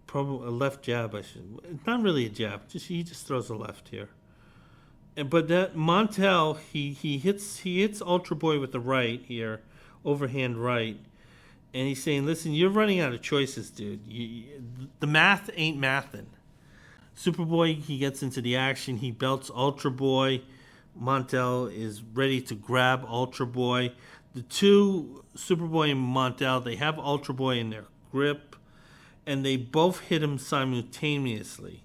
S1: Probably a left jab, I should. It's not really a jab. He just throws a left here. But that Montel, he hits Ultra Boy with the right here, overhand right, and he's saying, "Listen, you're running out of choices, dude. The math ain't mathin'." Superboy, he gets into the action. He belts Ultra Boy. Montel is ready to grab Ultra Boy. The two, Superboy and Montel, they have Ultra Boy in their grip, and they both hit him simultaneously.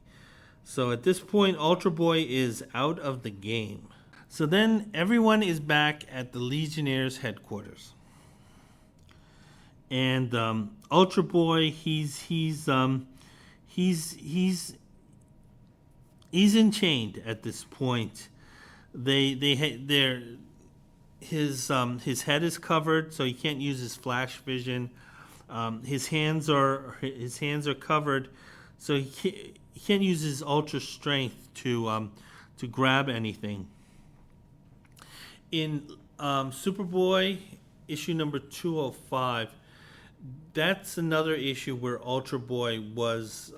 S1: So at this point, Ultra Boy is out of the game. So then everyone is back at the Legionnaires' headquarters, and Ultra Boy, he's enchained at this point. His head is covered, so he can't use his flash vision. His hands are covered, so he can't use his ultra strength to grab anything. In Superboy issue number 205, that's another issue where Ultra Boy was.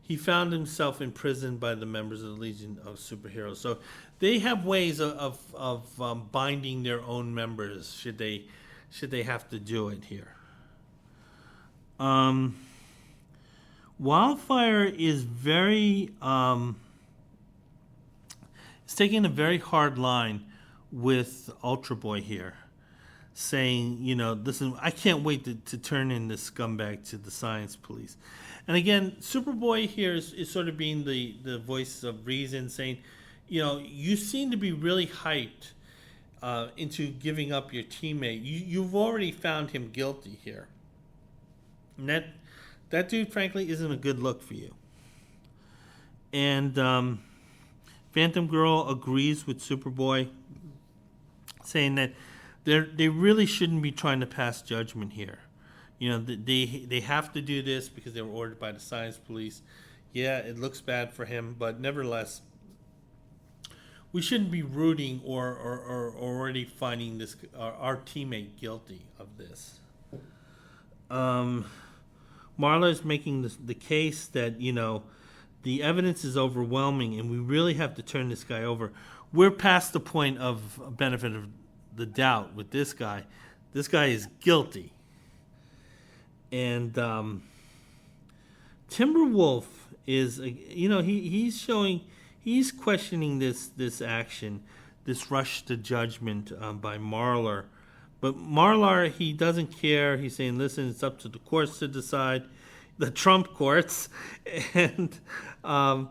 S1: He found himself imprisoned by the members of the Legion of Superheroes. So they have ways of binding their own members should they have to do it here. Wildfire is it's taking a very hard line with Ultra Boy here. saying, listen, I can't wait to turn in this scumbag to the science police. And again, Superboy here is sort of being the voice of reason, saying, you seem to be really hyped into giving up your teammate. You've already found him guilty here. And that dude, frankly, isn't a good look for you. And Phantom Girl agrees with Superboy, saying that they really shouldn't be trying to pass judgment here. They have to do this because they were ordered by the science police. Yeah, it looks bad for him, but nevertheless, we shouldn't be rooting or already finding this our teammate guilty of this. Marla is making the case that the evidence is overwhelming and we really have to turn this guy over. We're past the point of benefit of the doubt with this guy. This guy is guilty. And Timberwolf is, he's questioning this action, this rush to judgment by Marlar. But Marlar, he doesn't care. He's saying, listen, it's up to the courts to decide, the Trump courts. And I'm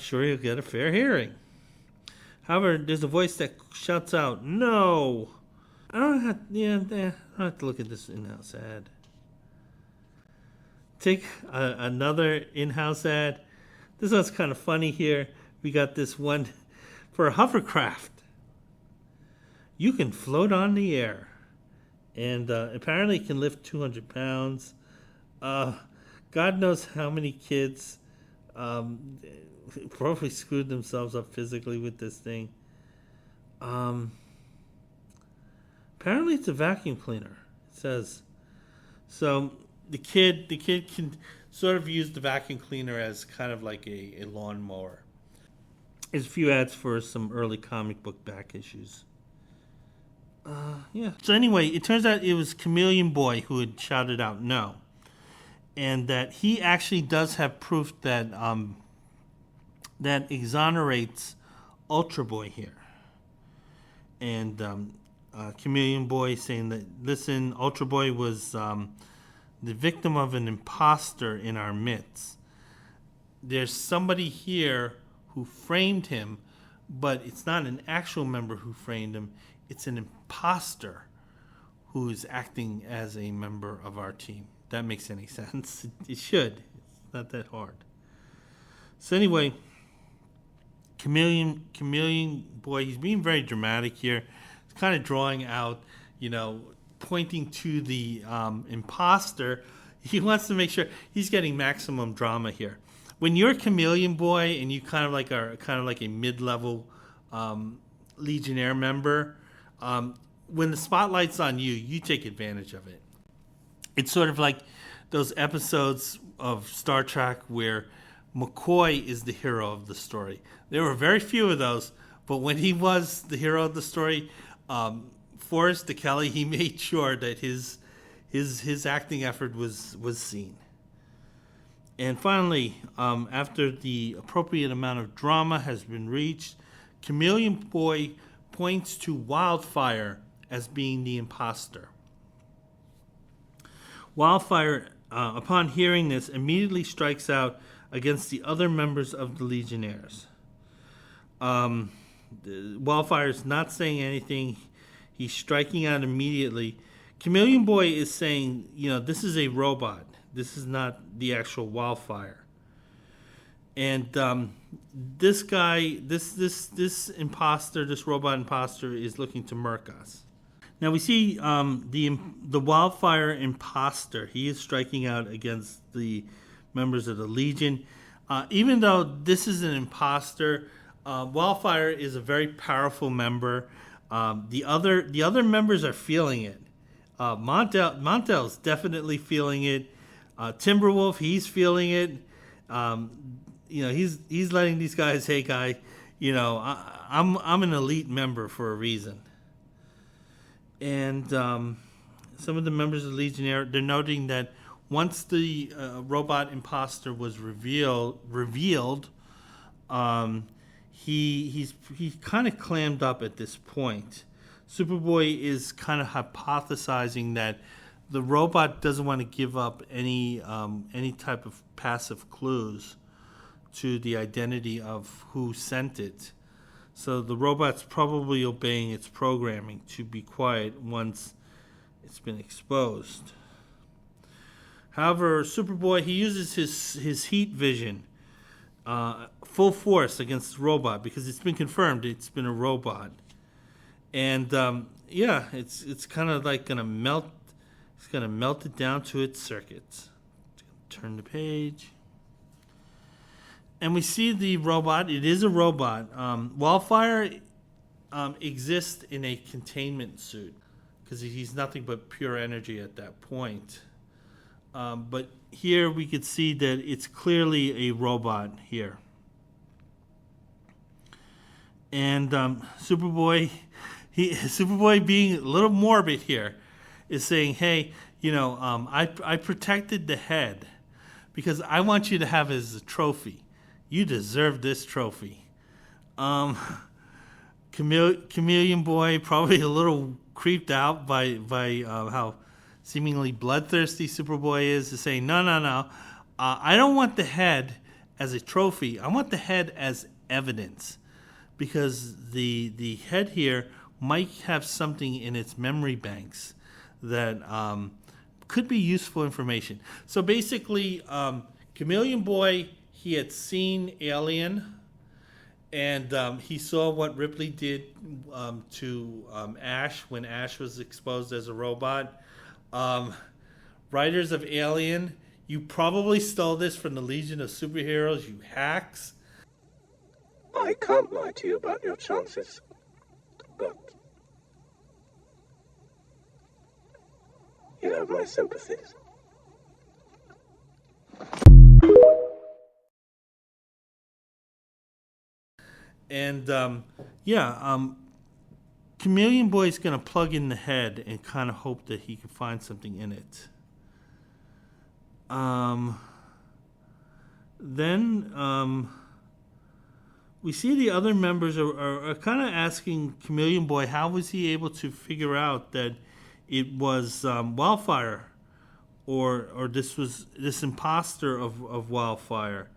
S1: sure he'll get a fair hearing. However, there's a voice that shouts out, no. I don't have to look at this in-house ad. Take another in-house ad. This one's kind of funny here. We got this one for a hovercraft. You can float on the air. And apparently it can lift 200 pounds. God knows how many kids probably screwed themselves up physically with this thing. Apparently it's a vacuum cleaner, it says. So the kid can sort of use the vacuum cleaner as kind of like a lawnmower. There's a few ads for some early comic book back issues. So anyway, it turns out it was Chameleon Boy who had shouted out no. And that he actually does have proof that that exonerates Ultra Boy here. And Chameleon Boy saying that, listen, Ultra Boy was the victim of an imposter in our midst. There's somebody here who framed him, but it's not an actual member who framed him. It's an imposter who is acting as a member of our team. That makes any sense. It should. It's not that hard. So anyway, Chameleon Boy, he's being very dramatic here. He's kind of drawing out, pointing to the imposter. He wants to make sure he's getting maximum drama here. When you're Chameleon Boy and you are like a mid-level Legionnaire member, when the spotlight's on you, you take advantage of it. It's sort of like those episodes of Star Trek where McCoy is the hero of the story. There were very few of those, but when he was the hero of the story, Forrest DeKelly, he made sure that his acting effort was seen. And finally, after the appropriate amount of drama has been reached, Chameleon Boy points to Wildfire as being the imposter. Wildfire, upon hearing this, immediately strikes out against the other members of the Legionnaires. Wildfire is not saying anything. He's striking out immediately. Chameleon Boy is saying, this is a robot. This is not the actual Wildfire. And this guy, this imposter, this robot imposter, is looking to murk us. Now we see the Wildfire imposter. He is striking out against the members of the Legion. Even though this is an imposter, Wildfire is a very powerful member. The other members are feeling it. Montel's definitely feeling it. Timberwolf, he's feeling it. He's letting these guys, hey guy, I'm an elite member for a reason. And some of the members of the Legionnaire, they're noting that once the robot imposter was revealed, he kind of clammed up at this point. Superboy is kind of hypothesizing that the robot doesn't want to give up any type of passive clues to the identity of who sent it. So the robot's probably obeying its programming to be quiet once it's been exposed. However, Superboy, he uses his heat vision full force against the robot because it's been confirmed it's been a robot. And it's kind of like gonna melt. It's gonna melt it down to its circuits. Turn the page. And we see the robot. It is a robot. Wildfire exists in a containment suit because he's nothing but pure energy at that point. But here we could see that it's clearly a robot here. And Superboy, Superboy being a little morbid here, is saying, "Hey, I protected the head because I want you to have it as a trophy. You deserve this trophy." Chameleon Boy probably a little creeped out by how seemingly bloodthirsty Superboy is saying, no. I don't want the head as a trophy. I want the head as evidence because the head here might have something in its memory banks that could be useful information. So basically, Chameleon Boy, he had seen Alien, and he saw what Ripley did to Ash when Ash was exposed as a robot. Writers of Alien, you probably stole this from the Legion of Superheroes, you hacks.
S2: I can't lie to you about your chances, but you have my sympathies.
S1: And Chameleon Boy's gonna plug in the head and kind of hope that he can find something in it. Then we see the other members are kind of asking Chameleon Boy how was he able to figure out that it was Wildfire, or this imposter of Wildfire,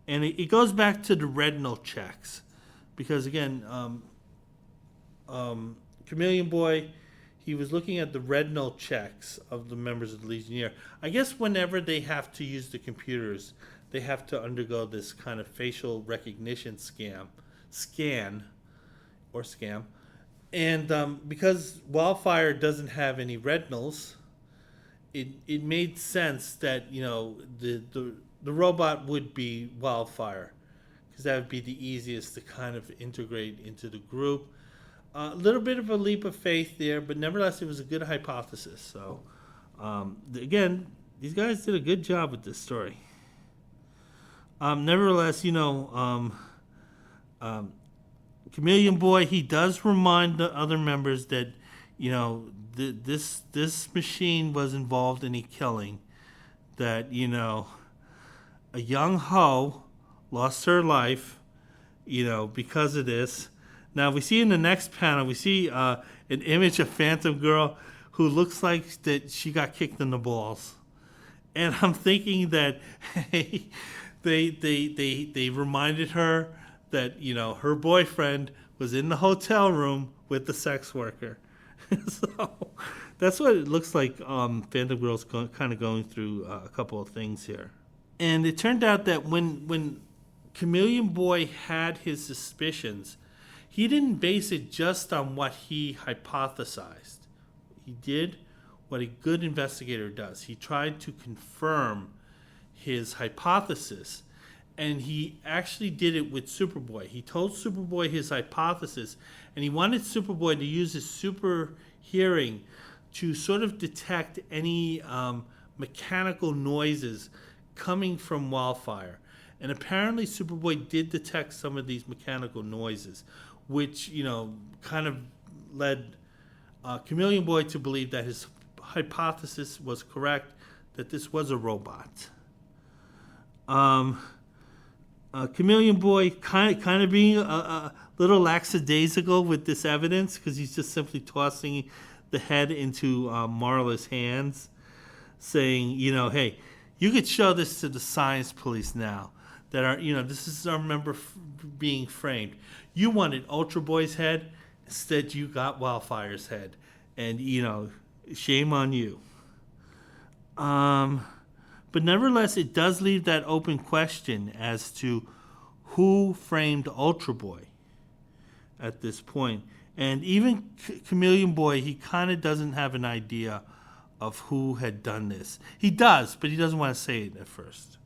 S1: and it goes back to the retinal checks, because again, Chameleon Boy, he was looking at the retinal checks of the members of the Legionnaire. I guess whenever they have to use the computers, they have to undergo this kind of facial recognition scan, and because Wildfire doesn't have any retinals, it made sense that the robot would be Wildfire, because that would be the easiest to kind of integrate into the group. A little bit of a leap of faith there, but nevertheless, it was a good hypothesis. So, again, these guys did a good job with this story. Nevertheless, Chameleon Boy, he does remind the other members that, this machine was involved in a killing. That, a young hoe lost her life, because of this. Now, we see in the next panel, we see an image of Phantom Girl who looks like that she got kicked in the balls. And I'm thinking that, hey, they reminded her that, her boyfriend was in the hotel room with the sex worker. So that's what it looks like. Phantom Girl's kind of going through a couple of things here. And it turned out that when Chameleon Boy had his suspicions, he didn't base it just on what he hypothesized. He did what a good investigator does. He tried to confirm his hypothesis, and he actually did it with Superboy. He told Superboy his hypothesis, and he wanted Superboy to use his super hearing to sort of detect any mechanical noises coming from Wildfire. And apparently Superboy did detect some of these mechanical noises, which, kind of led Chameleon Boy to believe that his hypothesis was correct, that this was a robot. Chameleon Boy kind of being little lackadaisical with this evidence because he's just simply tossing the head into Marla's hands, saying, hey, you could show this to the science police now that this is our member being framed. You wanted Ultra Boy's head, instead you got Wildfire's head, and shame on you. But nevertheless, it does leave that open question as to who framed Ultra Boy at this point. And even Chameleon Boy, he kind of doesn't have an idea of who had done this. He does, but he doesn't want to say it at first.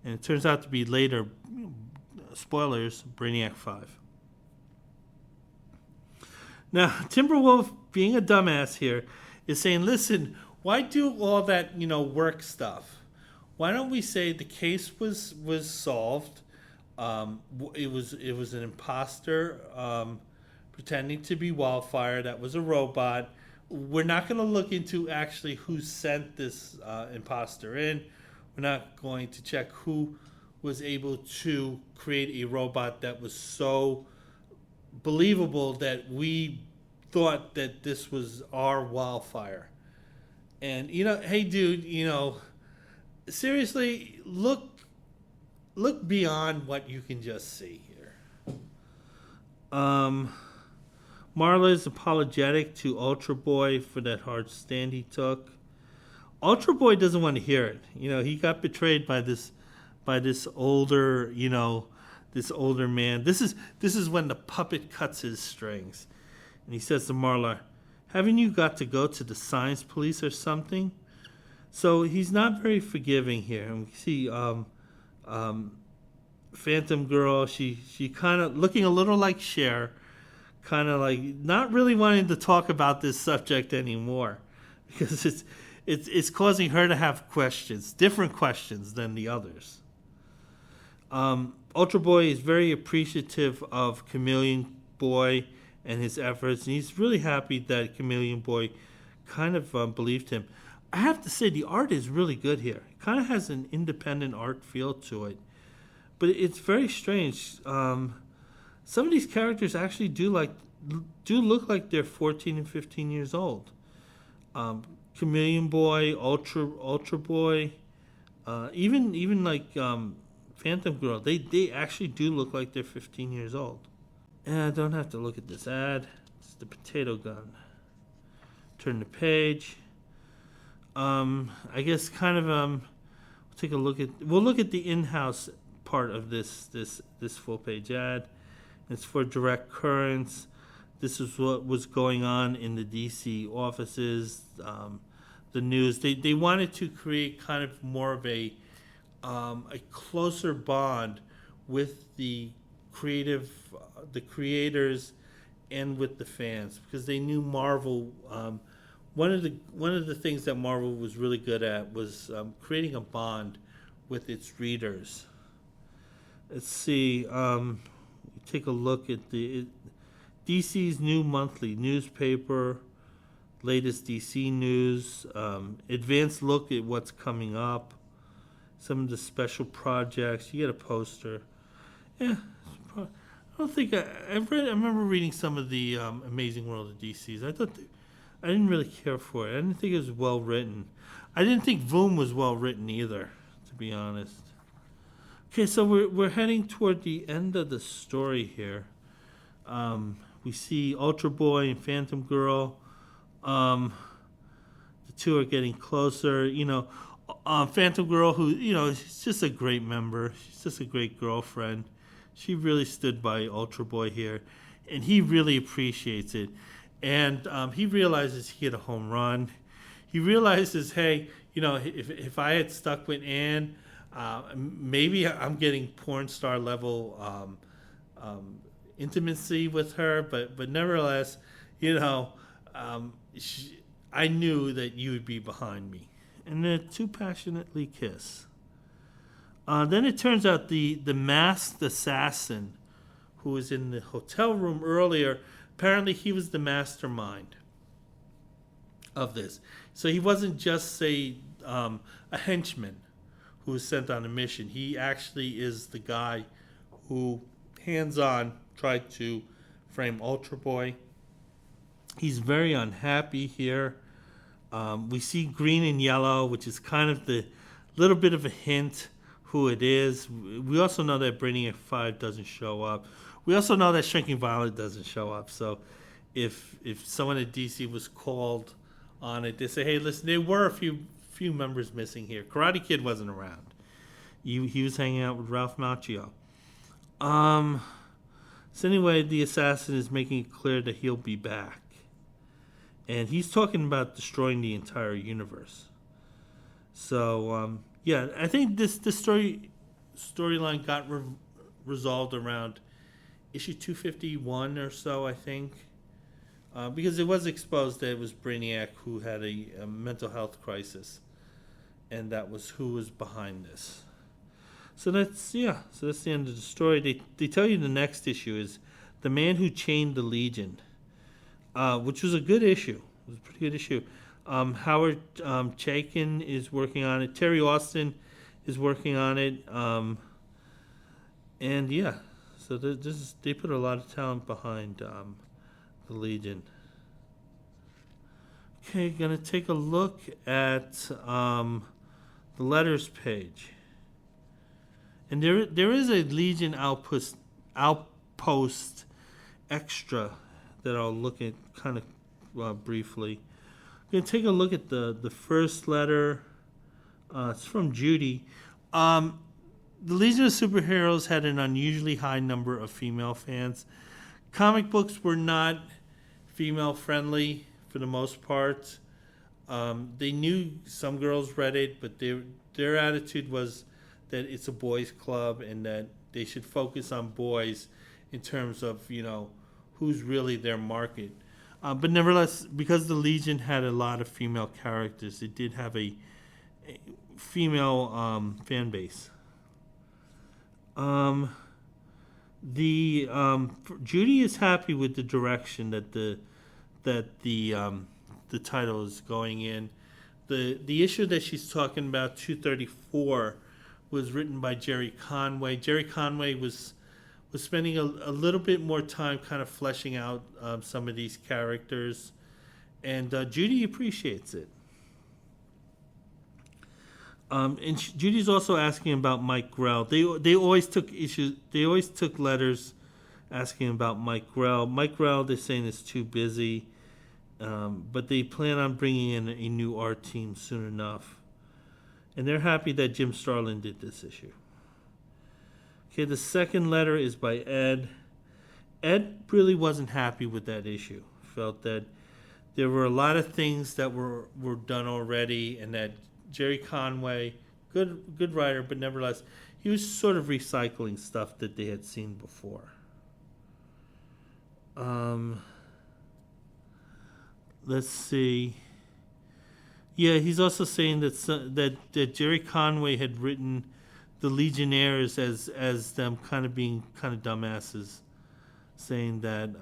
S1: And it turns out to be later, spoilers, Brainiac 5. Now, Timberwolf, being a dumbass here, is saying, listen, why do all that, work stuff? Why don't we say the case was solved? It was an imposter pretending to be Wildfire that was a robot. We're not going to look into actually who sent this imposter in. We're not going to check who was able to create a robot that was so believable that we thought that this was our Wildfire. And, hey, dude, seriously, look beyond what you can just see here. Marla is apologetic to Ultra Boy for that hard stand he took. Ultra Boy doesn't want to hear it. He got betrayed by this older, this older man. This is when the puppet cuts his strings. And he says to Marla, haven't you got to go to the science police or something? So he's not very forgiving here. And we see Phantom Girl, she kind of looking a little like Cher, kind of like not really wanting to talk about this subject anymore because it's causing her to have questions, different questions than the others. Ultra Boy is very appreciative of Chameleon Boy and his efforts, and he's really happy that Chameleon Boy kind of believed him. I have to say the art is really good here. It kind of has an independent art feel to it, but it's very strange. Some of these characters actually do look like they're 14 and 15 years old. Chameleon Boy, Ultra Boy, even like Phantom Girl, they actually do look like they're 15 years old. And I don't have to look at this ad. It's the potato gun. Turn the page. I guess kind of we'll look at the in-house part of this full page ad. It's for direct currents. This is what was going on in the DC offices, the news. They wanted to create kind of more of a closer bond with the creators and with the fans, because they knew Marvel. One of the things that Marvel was really good at was creating a bond with its readers. Let's see. Take a look at DC's new monthly newspaper, latest DC news, advanced look at what's coming up, some of the special projects. You get a poster. Yeah, I don't think I remember reading some of the Amazing World of DC's. I didn't really care for it. I didn't think it was well written. I didn't think Voom was well written either, to be honest. Okay, so we're heading toward the end of the story here. We see Ultra Boy and Phantom Girl. The two are getting closer. Phantom Girl, who is just a great member. She's just a great girlfriend. She really stood by Ultra Boy here, and he really appreciates it. And he realizes he hit a home run. He realizes, hey, if I had stuck with Anne, maybe I'm getting porn star level intimacy with her, but nevertheless, I knew that you would be behind me. And the two passionately kiss. Then it turns out the masked assassin who was in the hotel room earlier, apparently he was the mastermind of this. So he wasn't just, say, a henchman who was sent on a mission. He actually is the guy who, hands-on, tried to frame Ultra Boy. He's very unhappy here. We see green and yellow, which is kind of the little bit of a hint who it is. We also know that Brainiac 5 doesn't show up. We also know that Shrinking Violet doesn't show up. So if someone at DC was called on it, they say, hey, listen, there were a few members missing here. Karate Kid wasn't around. He was hanging out with Ralph Macchio. So anyway, the assassin is making it clear that he'll be back. And he's talking about destroying the entire universe. So, yeah, I think this storyline got resolved around issue 251 or so, I think. Because it was exposed that it was Brainiac who had a mental health crisis. And that was who was behind this. So that's the end of the story. They tell you the next issue is The Man Who Chained the Legion. Which was a good issue. It was a pretty good issue. Howard Chaykin is working on it. Terry Austin is working on it. And yeah, so they put a lot of talent behind the Legion. Okay, gonna take a look at the letters page. And there is a Legion outpost extra that I'll look at kind of briefly. I'm going to take a look at the first letter. It's from Judy. The Legion of Superheroes had an unusually high number of female fans. Comic books were not female-friendly for the most part. They knew some girls read it, but their attitude was that it's a boys' club and that they should focus on boys in terms of, who's really their market. But nevertheless, because the Legion had a lot of female characters, it did have a female fan base. Judy is happy with the direction that the title is going in. The issue that she's talking about, 234, was written by Jerry Conway. Jerry Conway was spending a little bit more time kind of fleshing out some of these characters, and Judy appreciates it. And Judy's also asking about Mike Grell. They always took issues. They always took letters asking about Mike Grell. Mike Grell, they're saying, is too busy, but they plan on bringing in a new art team soon enough. And they're happy that Jim Starlin did this issue. Okay, the second letter is by Ed. Ed really wasn't happy with that issue. Felt that there were a lot of things that were done already, and that Jerry Conway, good writer, but nevertheless, he was sort of recycling stuff that they had seen before. Let's see. Yeah, he's also saying that Jerry Conway had written the Legionnaires as them kind of being kind of dumbasses, saying that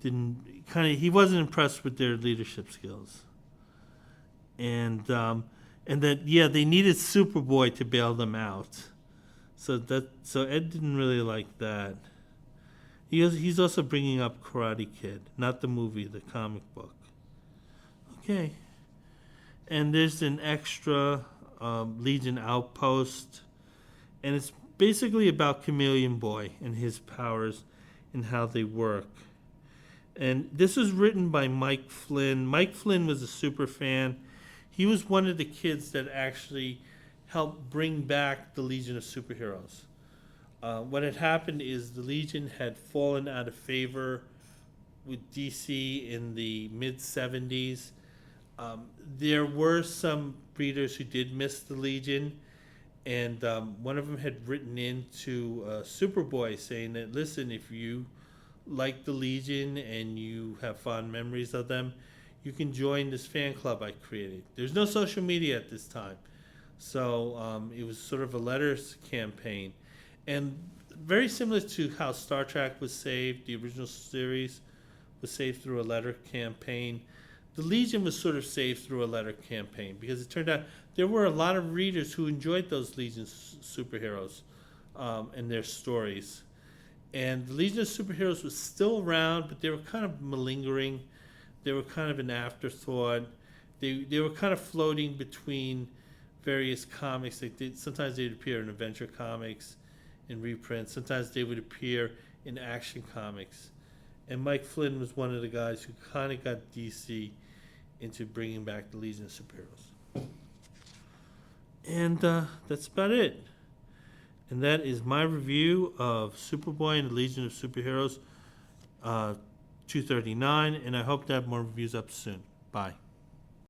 S1: he wasn't impressed with their leadership skills, and that they needed Superboy to bail them out, so Ed didn't really like that. He's also bringing up Karate Kid, not the movie, the comic book. Okay. And there's an extra Legion outpost, and it's basically about Chameleon Boy and his powers and how they work. And this was written by Mike Flynn. Mike Flynn was a super fan. He was one of the kids that actually helped bring back the Legion of Superheroes. What had happened is the Legion had fallen out of favor with DC in the mid-'70s. There were some readers who did miss the Legion, and one of them had written in to Superboy saying that, listen, if you like the Legion and you have fond memories of them, you can join this fan club I created. There's no social media at this time, so it was sort of a letters campaign. And very similar to how Star Trek was saved, the original series was saved through a letter campaign. The Legion was sort of saved through a letter campaign because it turned out there were a lot of readers who enjoyed those Legion superheroes and their stories. And the Legion of Superheroes was still around, but they were kind of malingering. They were kind of an afterthought. They were kind of floating between various comics. Sometimes they'd appear in Adventure Comics, in reprints. Sometimes they would appear in Action Comics. And Mike Flynn was one of the guys who kind of got DC into bringing back the Legion of Superheroes. And that's about it. And that is my review of Superboy and the Legion of Superheroes 239. And I hope to have more reviews up soon. Bye.